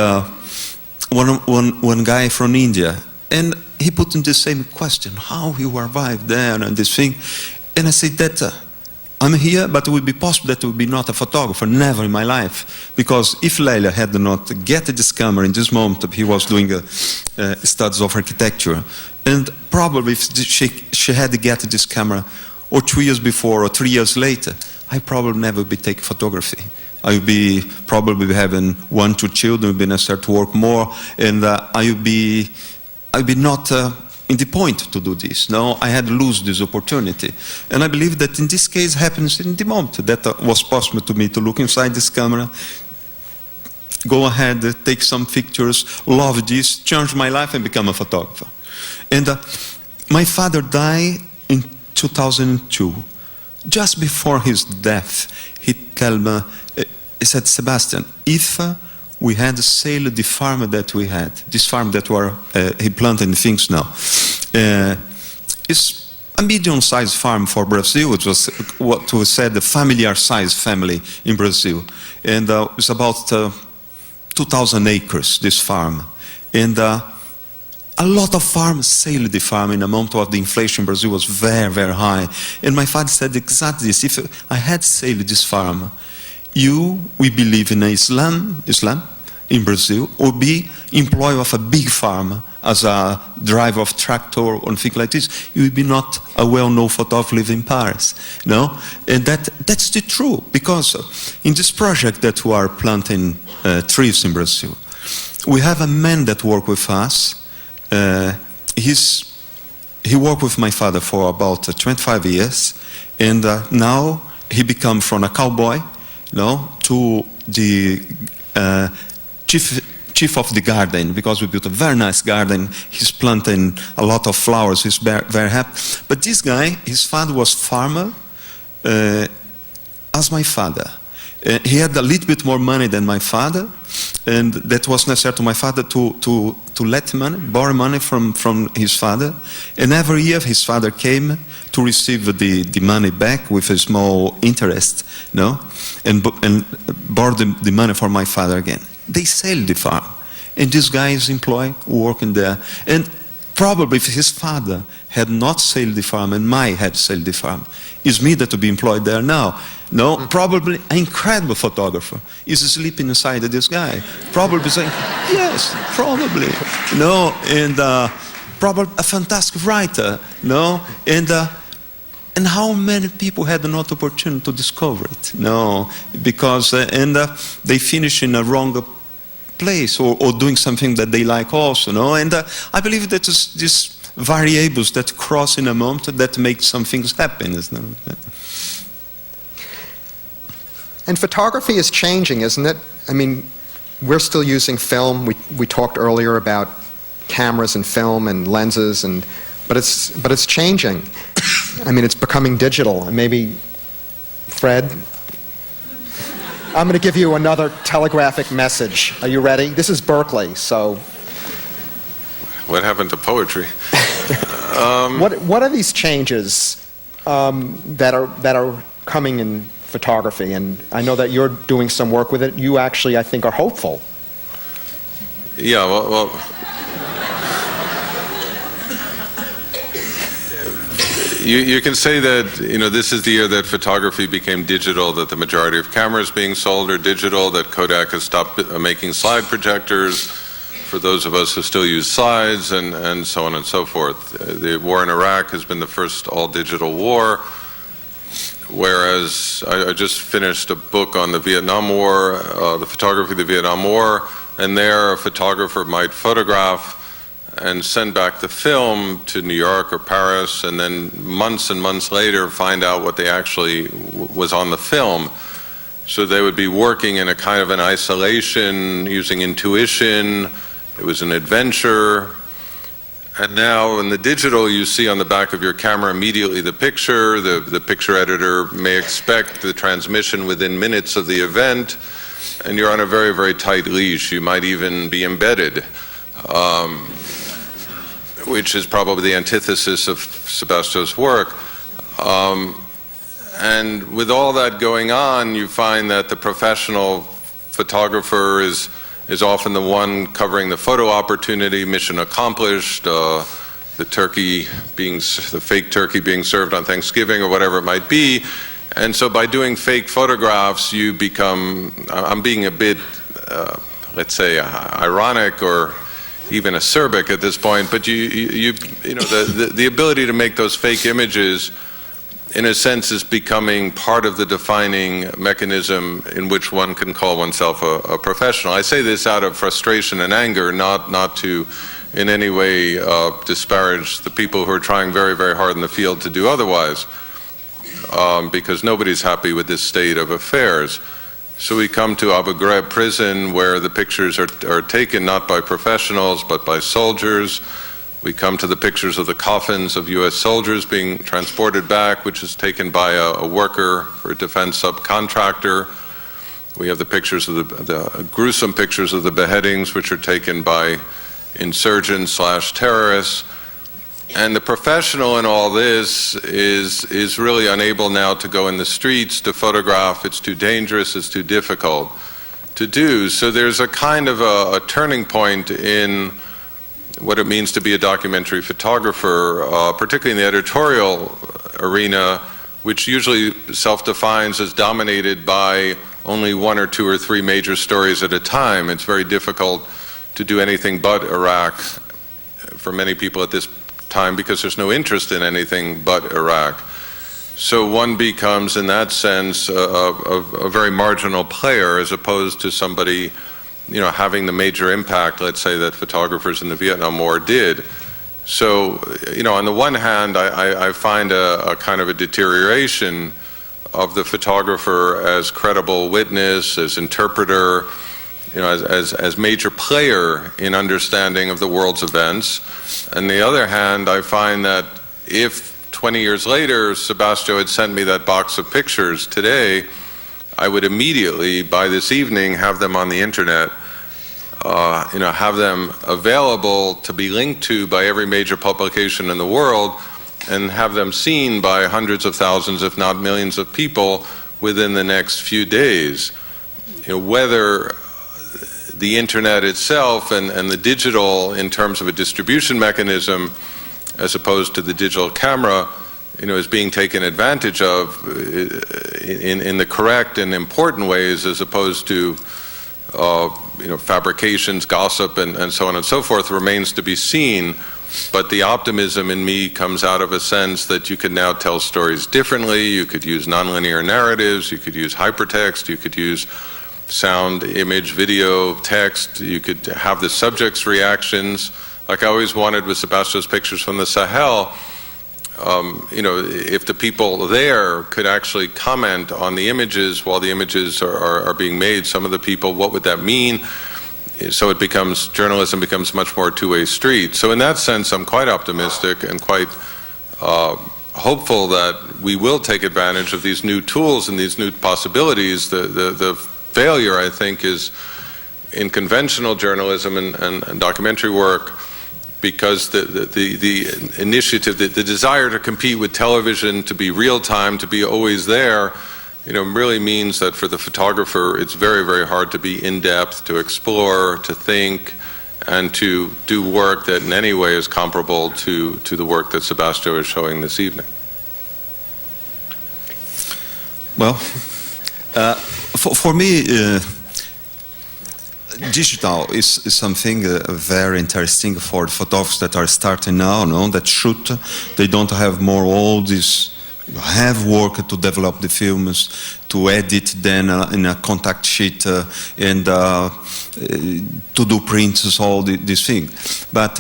one guy from India, and he put in the same question, how you arrived there and this thing, and I said that. I'm here, but it would be possible that I would be not a photographer, never in my life. Because if Leila had not get this camera in this moment, he was doing studies of architecture. And probably if she had get this camera, or 2 years before, or 3 years later, I probably never be taking photography. I would be probably having 1, 2 children, would be necessary to work more, and I would be not in the point to do this. No, I had lose this opportunity. And I believe that in this case happens in the moment that was possible to me to look inside this camera, go ahead, take some pictures, love this, change my life and become a photographer. And my father died in 2002. Just before his death, he told me, he said, Sebastian, if we had sold the farm that we had, this farm that he planted things now. It's a medium-sized farm for Brazil. It was what we said, the familiar-sized family in Brazil. And it's about 2,000 acres, this farm. And a lot of farms sold the farm in a moment of the inflation in Brazil was very, very high. And my father said exactly this, if I had sold this farm, we believe in Islam in Brazil, or be employed of a big farm as a driver of tractor or things like this. You will be not a well-known photographer living in Paris, no? And that's the truth, because in this project that we are planting trees in Brazil, we have a man that works with us. He worked with my father for about 25 years, and now he become from a cowboy, to the chief of the garden, because we built a very nice garden. He's planting a lot of flowers. He's very, very happy. But this guy, his father was farmer, as my father. He had a little bit more money than my father, and that was necessary to my father to let money, borrow money from his father. And every year his father came to receive the money back with a small interest, and borrow the money for my father again. They sell the farm, and this guy is employed, working there. And probably if his father had not sold the farm and I had sold the farm, it's me that would be employed there now. No, probably an incredible photographer is sleeping inside this guy. Probably saying, yes, probably. And probably a fantastic writer. And how many people had not opportunity to discover it? Because they finish in a wrong place or doing something that they like also. And I believe that it's these variables that cross in a moment that make some things happen. And photography is changing, isn't it? I mean, we're still using film. We talked earlier about cameras and film and lenses, but it's changing. I mean, it's becoming digital. And maybe, Fred, I'm going to give you another telegraphic message. Are you ready? This is Berkeley, so. What happened to poetry? What are these changes that are coming in photography? And I know that you're doing some work with it. You actually, I think, are hopeful. Yeah, well you can say that, this is the year that photography became digital, that the majority of cameras being sold are digital, that Kodak has stopped making slide projectors for those of us who still use slides, and so on and so forth. The war in Iraq has been the first all-digital war, whereas I just finished a book on the Vietnam War, the photography of the Vietnam War, and there a photographer might photograph and send back the film to New York or Paris, and then months and months later find out what they actually was on the film. So they would be working in a kind of an isolation, using intuition. It was an adventure. And now in the digital, you see on the back of your camera immediately the picture. The picture editor may expect the transmission within minutes of the event, and you're on a very, very tight leash. You might even be embedded, which is probably the antithesis of Sebastio's work. And with all that going on, you find that the professional photographer is often the one covering the photo opportunity, mission accomplished, the fake turkey being served on Thanksgiving or whatever it might be. And so by doing fake photographs, you become, I'm being a bit, let's say, ironic or even acerbic at this point, but the ability to make those fake images in a sense is becoming part of the defining mechanism in which one can call oneself a professional. I say this out of frustration and anger, not to in any way disparage the people who are trying very, very hard in the field to do otherwise, because nobody's happy with this state of affairs. So we come to Abu Ghraib prison, where the pictures are taken not by professionals but by soldiers. We come to the pictures of the coffins of U.S. soldiers being transported back, which is taken by a worker or a defense subcontractor. We have the pictures of the gruesome pictures of the beheadings, which are taken by insurgents/terrorists. And the professional in all this is really unable now to go in the streets to photograph. It's too dangerous, it's too difficult to do. So there's a kind of a turning point in what it means to be a documentary photographer, particularly in the editorial arena, which usually self-defines as dominated by only one or two or three major stories at a time. It's very difficult to do anything but Iraq for many people at this time, because there's no interest in anything but Iraq. So one becomes, in that sense, a very marginal player, as opposed to somebody having the major impact, let's say, that photographers in the Vietnam War did. So, on the one hand, I find a kind of a deterioration of the photographer as credible witness, as interpreter, as major player in understanding of the world's events. On the other hand, I find that if 20 years later Sebastio had sent me that box of pictures today, I would immediately, by this evening, have them on the internet, have them available to be linked to by every major publication in the world, and have them seen by hundreds of thousands, if not millions of people within the next few days. Whether the internet itself and the digital, in terms of a distribution mechanism, as opposed to the digital camera, is being taken advantage of in the correct and important ways, as opposed to fabrications, gossip, and so on and so forth, remains to be seen. But the optimism in me comes out of a sense that you can now tell stories differently. You could use nonlinear narratives, you could use hypertext, you could use sound, image, video, text, you could have the subject's reactions. Like I always wanted with Sebastio's pictures from the Sahel, if the people there could actually comment on the images while the images are being made, some of the people, what would that mean? So journalism becomes much more a two-way street. So in that sense, I'm quite optimistic and quite hopeful that we will take advantage of these new tools and these new possibilities. The failure, I think, is in conventional journalism and documentary work, because the initiative, the desire to compete with television, to be real time, to be always there, really means that for the photographer, it's very, very hard to be in depth, to explore, to think, and to do work that in any way is comparable to the work that Sebastio is showing this evening. Well, for me, digital is something very interesting for the photographers that are starting now, that shoot. They don't have more all this have work to develop the films, to edit then in a contact sheet and to do prints, all these things. But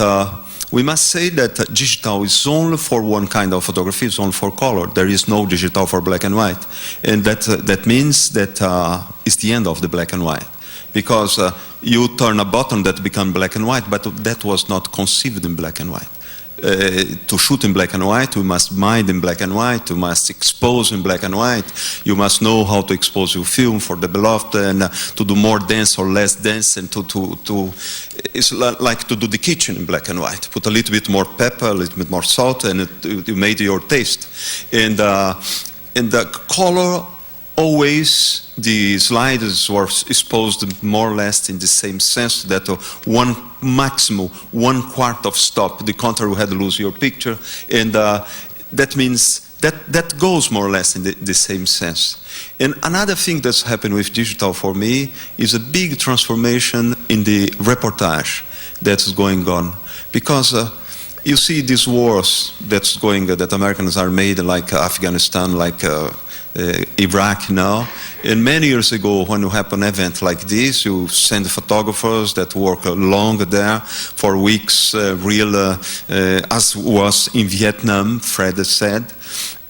we must say that digital is only for one kind of photography, it's only for color. There is no digital for black and white. And that means that it's the end of the black and white. Because you turn a button that becomes black and white, but that was not conceived in black and white. To shoot in black and white, we must mind in black and white, we must expose in black and white, you must know how to expose your film for the beloved, and to do more dense or less dense, and it's like to do the kitchen in black and white. Put a little bit more pepper, a little bit more salt, and you made your taste. And the color, always the slides were exposed more or less in the same sense, that one maximum 1/4 of stop, the contrary you had to lose your picture, and that means that goes more or less in the same sense. And another thing that's happened with digital for me is a big transformation in the reportage that's going on, because you see these wars that Americans are made, like Afghanistan, like Iraq now. And many years ago, when you have an event like this, you send photographers that work long there for weeks, as was in Vietnam, Fred said.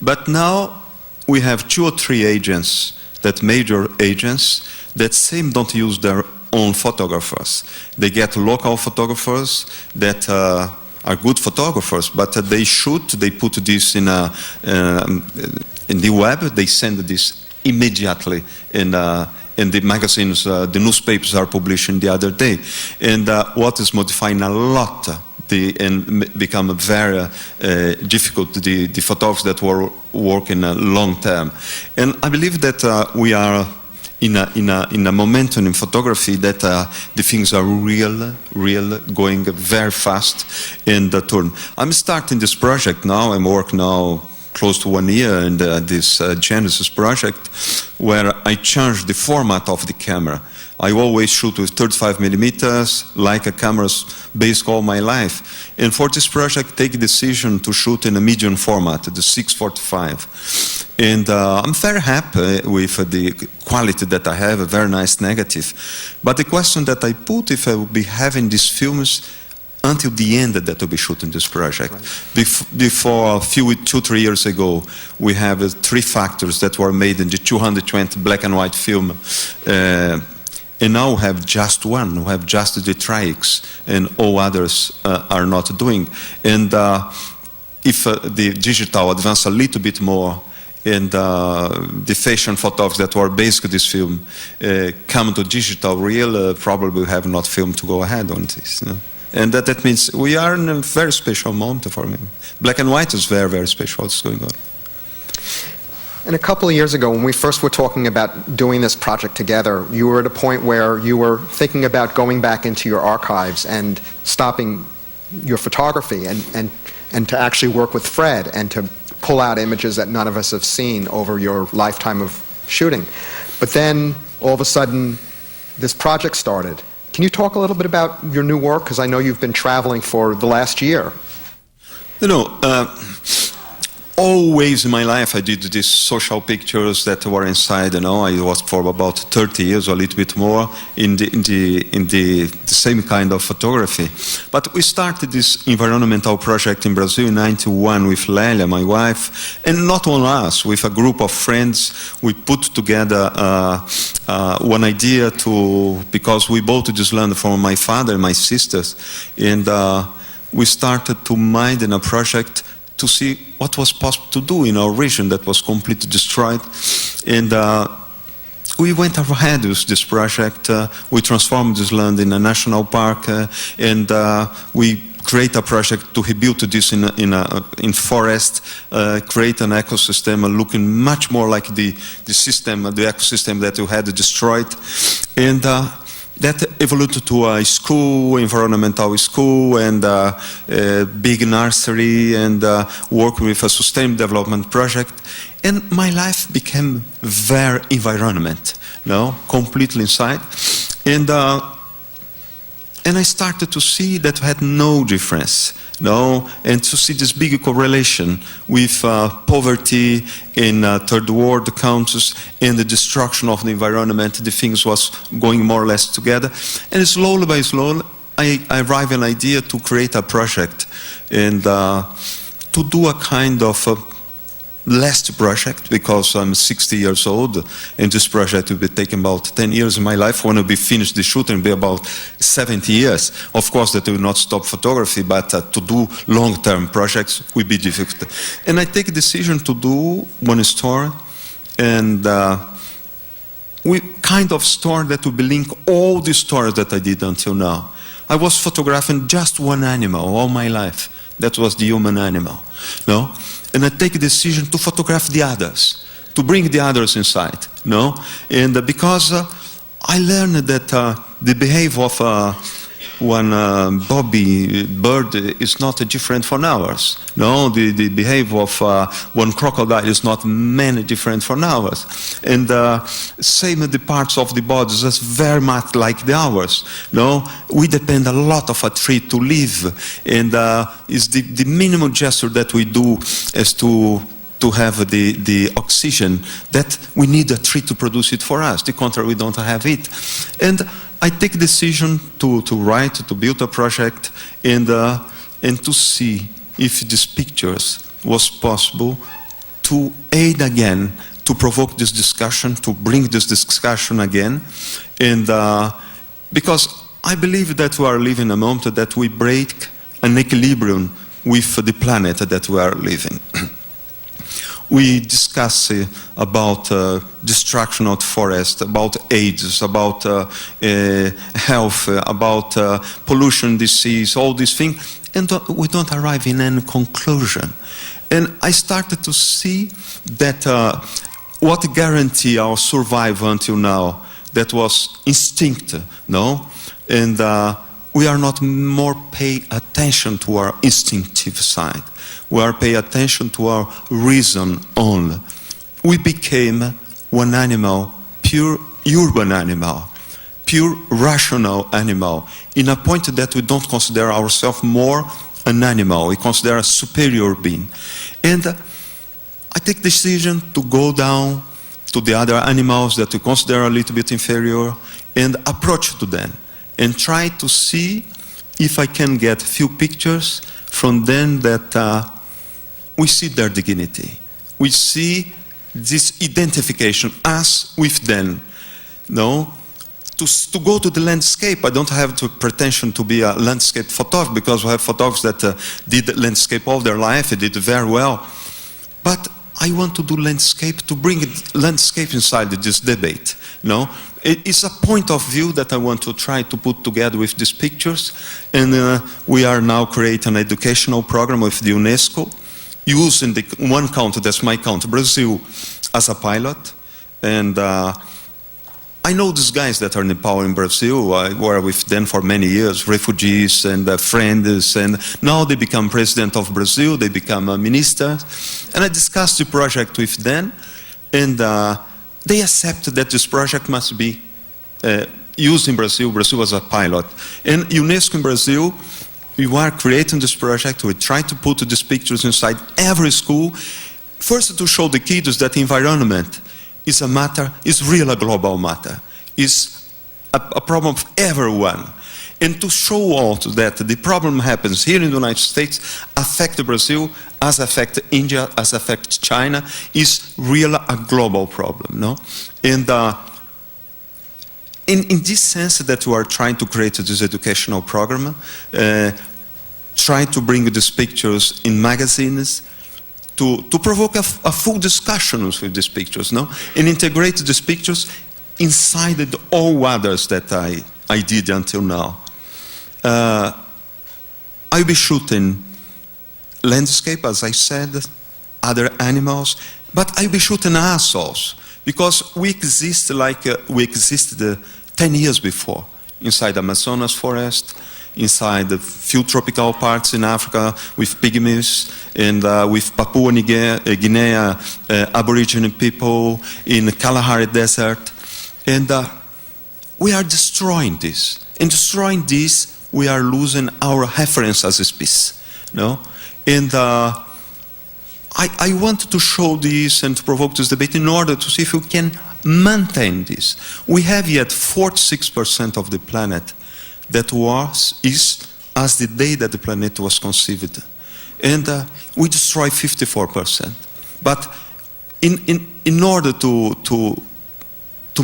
But now we have 2 or 3 agents, major agents, that don't use their own photographers. They get local photographers that are good photographers, but they put this in the web, they send this immediately in the magazines, the newspapers are publishing the other day. And what is modifying a lot and become very difficult, the photographers that were working long term. And I believe that we are in a momentum in photography that the things are real, going very fast in the turn. I'm starting this project now, I'm working now close to 1 year in this Genesis project, where I changed the format of the camera. I always shoot with 35 millimeters, like a camera's basic all my life. And for this project, take a decision to shoot in a medium format, the 645. And I'm very happy with the quality that I have, a very nice negative. But the question that I put, if I would be having these films until the end that will be shooting this project. Right. Before 2-3 years ago, we have 3 factors that were made in the 220 black and white film. And now we have just one, we have just the Tri-X, and all others are not doing. And if the digital advance a little bit more, and the fashion photographs that were basically this film come to digital real, probably have not film to go ahead on this. You know? And that means we are in a very special moment for me. Black and white is very, very special what's going on. And a couple of years ago, when we first were talking about doing this project together, you were at a point where you were thinking about going back into your archives and stopping your photography and to actually work with Fred and to pull out images that none of us have seen over your lifetime of shooting. But then, all of a sudden, this project started. Can you talk a little bit about your new work? Because I know you've been traveling for the last year. You know, always in my life I did these social pictures that were inside. You know, I was for about 30 years or a little bit more in the same kind of photography. But we started this environmental project in Brazil in '91 with Lélia, my wife, and not only us, with a group of friends. We put together one idea because we bought this land from my father and my sisters, and we started to mind in a project to see what was possible to do in our region that was completely destroyed. And we went ahead with this project. We transformed this land in a national park, and we create a project to rebuild this in forest, create an ecosystem looking much more like the ecosystem that we had destroyed. And that evolved to a school, environmental school, and a big nursery, and work with a sustainable development project. And my life became very environment, completely inside. And I started to see that we had no difference, and to see this big correlation with poverty in third world countries and the destruction of the environment. The things was going more or less together. And slowly by slowly, I arrived an idea to create a project and to do a kind of last project, because I'm 60 years old, and this project will be taking about 10 years of my life. When it will be finished, the shooting will be about 70 years. Of course, that will not stop photography, but to do long-term projects will be difficult. And I take a decision to do one story, and we kind of story that will link all the stories that I did until now. I was photographing just one animal all my life. That was the human animal. No? And I take a decision to photograph the others, to bring the others inside. No? And because I learned that the behavior of one bobby bird is not different from ours. No, the behavior of one crocodile is not many different from ours. And same the parts of the body is very much like the ours. No, we depend a lot of a tree to live, and is the minimum gesture that we do is to have the oxygen that we need a tree to produce it for us. The contrary, we don't have it. And I take decision to write, to build a project, and to see if these pictures was possible to aid again, to provoke this discussion, to bring this discussion again. And because I believe that we are living a moment that we break an equilibrium with the planet that we are living. We discuss about destruction of forest, about AIDS, about health, about pollution, disease, all these things, and we don't arrive in any conclusion. And I started to see that what guarantee our survival until now, that was instinct, no? And we are not more pay attention to our instinctive side. We are paying attention to our reason only. We became one animal, pure urban animal, pure rational animal, in a point that we don't consider ourselves more an animal. We consider a superior being. And I take the decision to go down to the other animals that we consider a little bit inferior and approach to them and try to see if I can get few pictures from them that we see their dignity. We see this identification, us with them. No? To go to the landscape, I don't have the pretension to be a landscape photographer, because we have photographers that did landscape all their life, they did very well. But I want to do landscape, to bring landscape inside this debate. No? It's a point of view that I want to try to put together with these pictures. And we are now creating an educational program with the UNESCO, using the one country, that's my country, Brazil, as a pilot. And I know these guys that are in power in Brazil. I worked with them for many years, refugees and friends, and now they become president of Brazil, they become a minister. And I discussed the project with them, and they accepted that this project must be used in Brazil. Brazil as a pilot. And UNESCO in Brazil, we are creating this project. We try to put these pictures inside every school. First, to show the kids that environment is a matter, is really a global matter. Is a problem of everyone. And to show also that the problem happens here in the United States, affect Brazil, as affect India, as affect China, is really a global problem. No? And in this sense that we are trying to create this educational program, try to bring these pictures in magazines, to provoke a full discussion with these pictures, no? And integrate these pictures inside all others that I did until now. I'll be shooting landscape, as I said, other animals, but I'll be shooting us also, because we exist like we existed 10 years before, inside the Amazonas forest, inside the few tropical parts in Africa with pygmies, and with Papua New Guinea Aborigine people, in the Kalahari Desert. And we are destroying this. In destroying this, we are losing our reference as a species. No? And I want to show this and to provoke this debate in order to see if we can maintain this. We have yet 46% of the planet that is as the day that the planet was conceived. And we destroy 54%. But in order to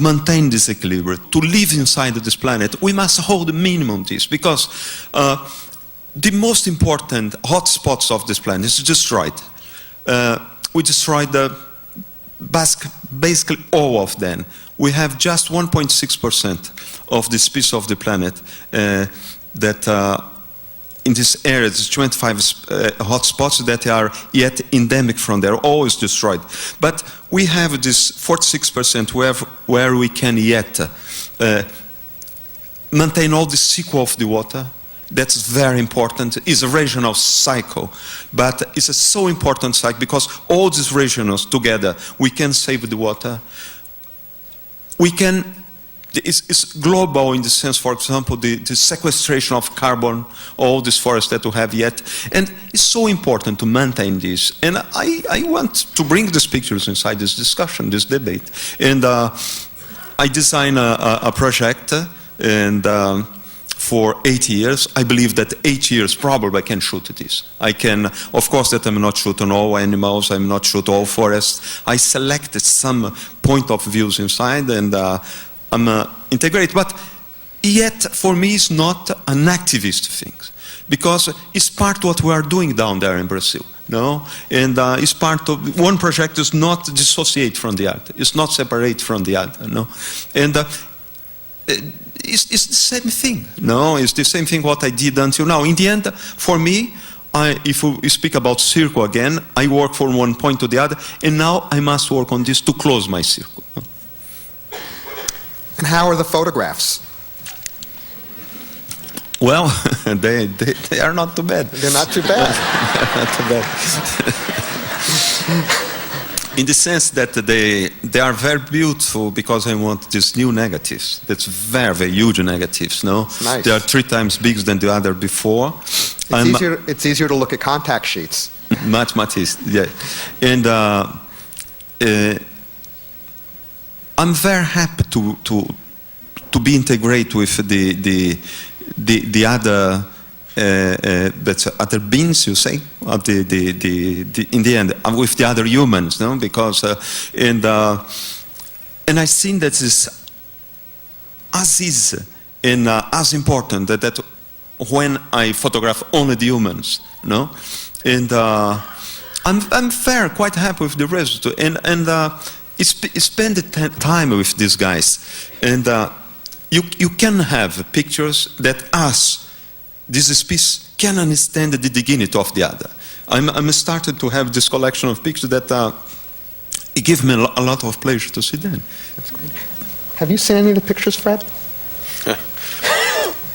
maintain this equilibrium, to live inside this planet, we must hold the minimum this, because the most important hotspots of this planet is destroyed. We destroyed basically all of them. We have just 1.6% of the species of the planet that in this area, there's 25 hotspots that are yet endemic from there, always destroyed. But we have this 46% where we can yet maintain all the cycle of the water. That's very important. It's a regional cycle, but it's a so important cycle because all these regionals together, we can save the water. We can. It's global in the sense, for example, the sequestration of carbon, all this forest that we have yet. And it's so important to maintain this. And I want to bring these pictures inside this discussion, this debate. And I designed a project and for 8 years. I believe that 8 years probably I can shoot this. I can, of course, that I'm not shooting all animals, I'm not shooting all forests. I selected some point of views inside and I'm integrate, but yet for me it's not an activist thing, because it's part of what we are doing down there in Brazil, no? And it's part of, one project is not dissociate from the other, it's not separate from the other, no? And it's the same thing, no? It's the same thing what I did until now. In the end, for me, if we speak about circle again, I work from one point to the other, and now I must work on this to close my circle. No? And how are the photographs? Well, they are not too bad. They're not too bad. Not too bad. In the sense that they are very beautiful because I want these new negatives. That's very, very huge negatives, no? Nice. They are 3 times bigger than the other before. It's easier to look at contact sheets. Much easier, yeah. And I'm very happy to be integrated with the other that's other beings, you say, in the end, with the other humans, no? Because and I think that is as easy and as important that when I photograph only the humans, no? And I'm fair, quite happy with the result, and spend the time with these guys, and you can have pictures that us, this species, can understand the dignity of the other. I'm starting to have this collection of pictures that it gives me a lot of pleasure to see them. That's great. Have you seen any of the pictures, Fred?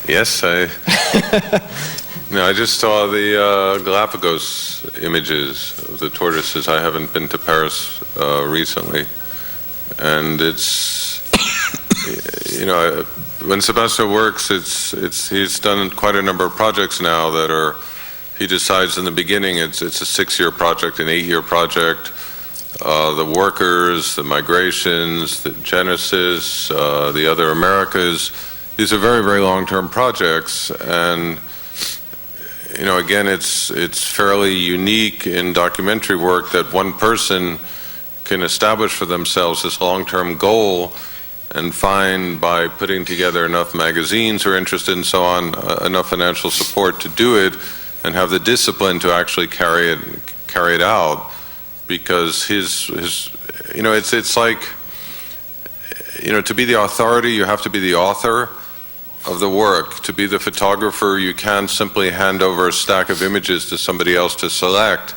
Yes, I just saw the Galapagos images of the tortoises. I haven't been to Paris recently, and it's when Sebastião works, he's done quite a number of projects now that are. He decides in the beginning it's a 6-year project, an 8-year project. The workers, the migrations, the Genesis, the other Americas. These are very, very long-term projects, and again, it's fairly unique in documentary work that one person can establish for themselves this long-term goal and find, by putting together enough magazines who are interested and so on, enough financial support to do it, and have the discipline to actually carry it out, because it's like, to be the authority, you have to be the author of the work. To be the photographer, you can't simply hand over a stack of images to somebody else to select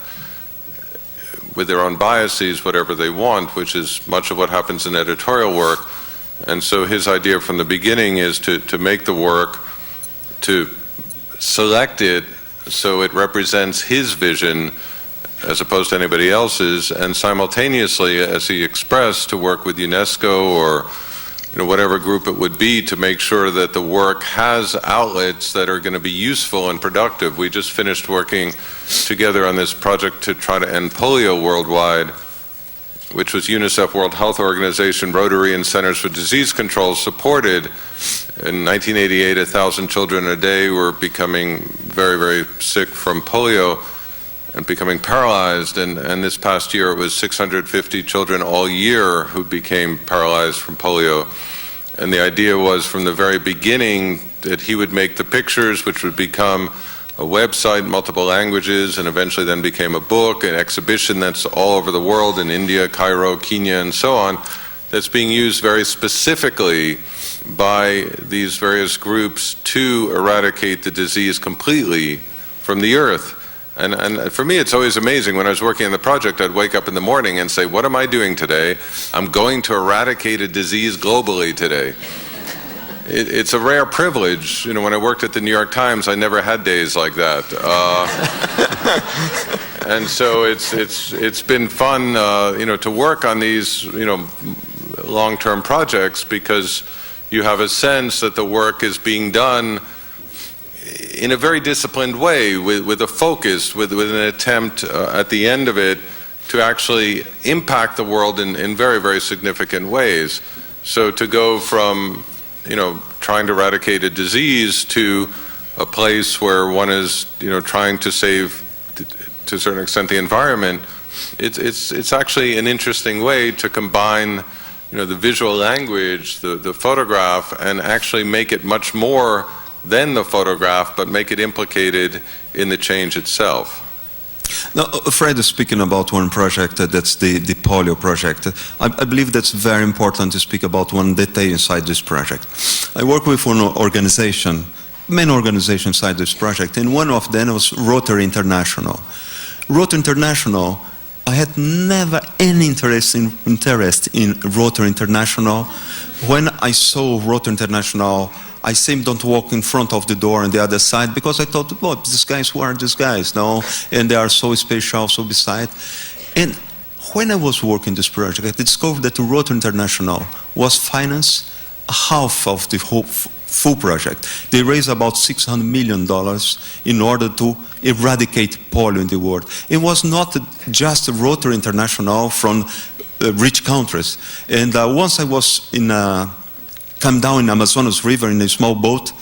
with their own biases, whatever they want, which is much of what happens in editorial work. And so his idea from the beginning is to make the work, to select it so it represents his vision as opposed to anybody else's, and simultaneously, as he expressed, to work with UNESCO or whatever group it would be, to make sure that the work has outlets that are going to be useful and productive. We just finished working together on this project to try to end polio worldwide, which was UNICEF, World Health Organization, Rotary, and Centers for Disease Control supported. In 1988, 1,000 children a day were becoming very, very sick from polio and becoming paralyzed, and this past year it was 650 children all year who became paralyzed from polio. And the idea was from the very beginning that he would make the pictures, which would become a website, multiple languages, and eventually then became a book, an exhibition that's all over the world, in India, Cairo, Kenya, and so on, that's being used very specifically by these various groups to eradicate the disease completely from the earth. And for me, it's always amazing. When I was working on the project, I'd wake up in the morning and say, what am I doing today? I'm going to eradicate a disease globally today. It's a rare privilege. You know, when I worked at the New York Times, I never had days like that. And so it's been fun, you know, to work on these, you know, long-term projects, because you have a sense that the work is being done in a very disciplined way, with a focus, with an attempt at the end of it to actually impact the world in very, very significant ways. So to go from, you know, trying to eradicate a disease to a place where one is, you know, trying to save, to a certain extent, the environment, it's actually an interesting way to combine, you know, the visual language, the photograph, and actually make it much more than the photograph, but make it implicated in the change itself. Now, Fred is speaking about one project, that's the polio project. I believe that's very important to speak about one detail inside this project. I work with one organization, main organization inside this project, and one of them was Rotary International. Rotary International, I had never any interest in Rotary International. When I saw Rotary International, I simply don't walk in front of the door on the other side, because I thought, well, these guys, who are these guys? No, and they are so special, so beside. And when I was working this project, I discovered that Rotary International was financed half of the whole full project. They raised about $600 million in order to eradicate polio in the world. It was not just Rotary International from rich countries. And once I was come down in Amazonas River in a small boat,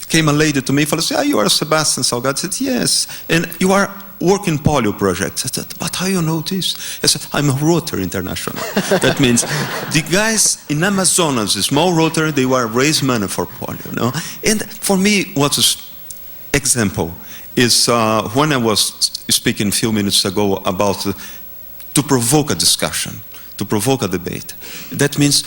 came a lady to me and said, you are Sebastian Salgado? I said, yes. And you are working polio project. I said, but how you know this? I said, I'm a Rotary International. That means the guys in Amazonas, the small Rotary, they were raise money for polio. No? And for me, what's an example is when I was speaking a few minutes ago about to provoke a discussion, to provoke a debate. That means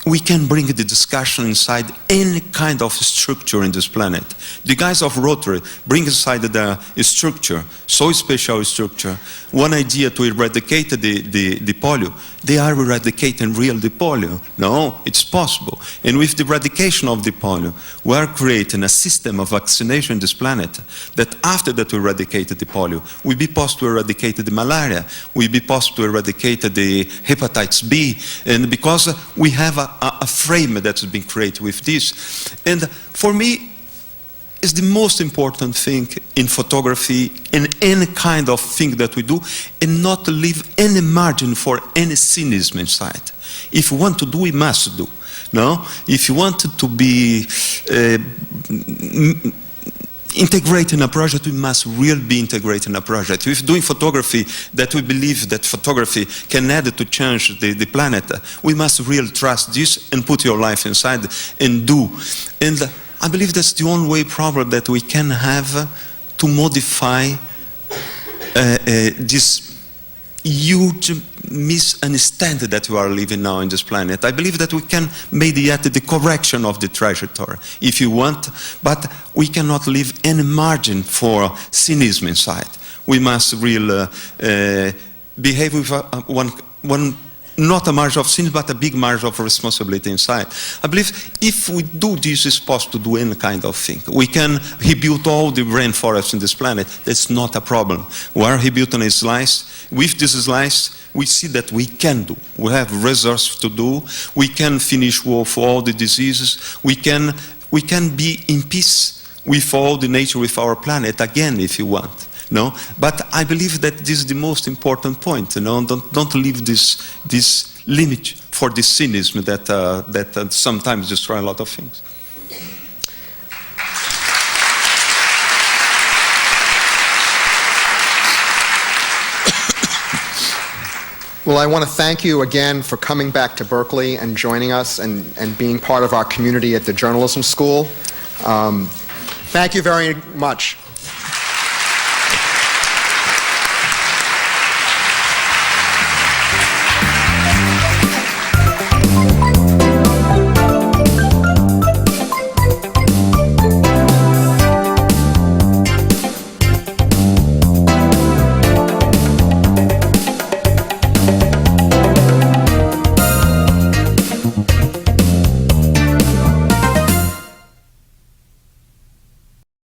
we can bring the discussion inside any kind of structure in this planet. The guys of Rotary bring inside the structure, so special structure, one idea to eradicate the polio. They are eradicating real the polio. No, it's possible. And with the eradication of the polio, we are creating a system of vaccination on this planet that after that we eradicated the polio, will be possible to eradicate the malaria, will be possible to eradicate the hepatitis B, and because we have a frame that's been created with this. And for me, it's the most important thing in photography, in any kind of thing that we do, and not to leave any margin for any cynicism inside. If you want to do, we must do. No? If you want to be integrating a project, we must really be integrating a project. If doing photography that we believe that photography can add to change the planet, we must really trust this and put your life inside and do. And I believe that's the only way probably that we can have to modify this huge misunderstanding that we are living now in this planet. I believe that we can make yet the correction of the trajectory, if you want, but we cannot leave any margin for cynicism inside. We must really behave with one not a margin of sin, but a big margin of responsibility inside. I believe if we do this, it's possible to do any kind of thing. We can rebuild all the rainforests in this planet. That's not a problem. We are rebuilding a slice. With this slice, we see that we can do. We have resources to do. We can finish with all the diseases. We can be in peace with all the nature, with our planet again, if you want. No, but I believe that this is the most important point. You know, don't leave this limit for this cynicism that sometimes destroy a lot of things. Well, I want to thank you again for coming back to Berkeley and joining us and being part of our community at the Journalism School. Thank you very much.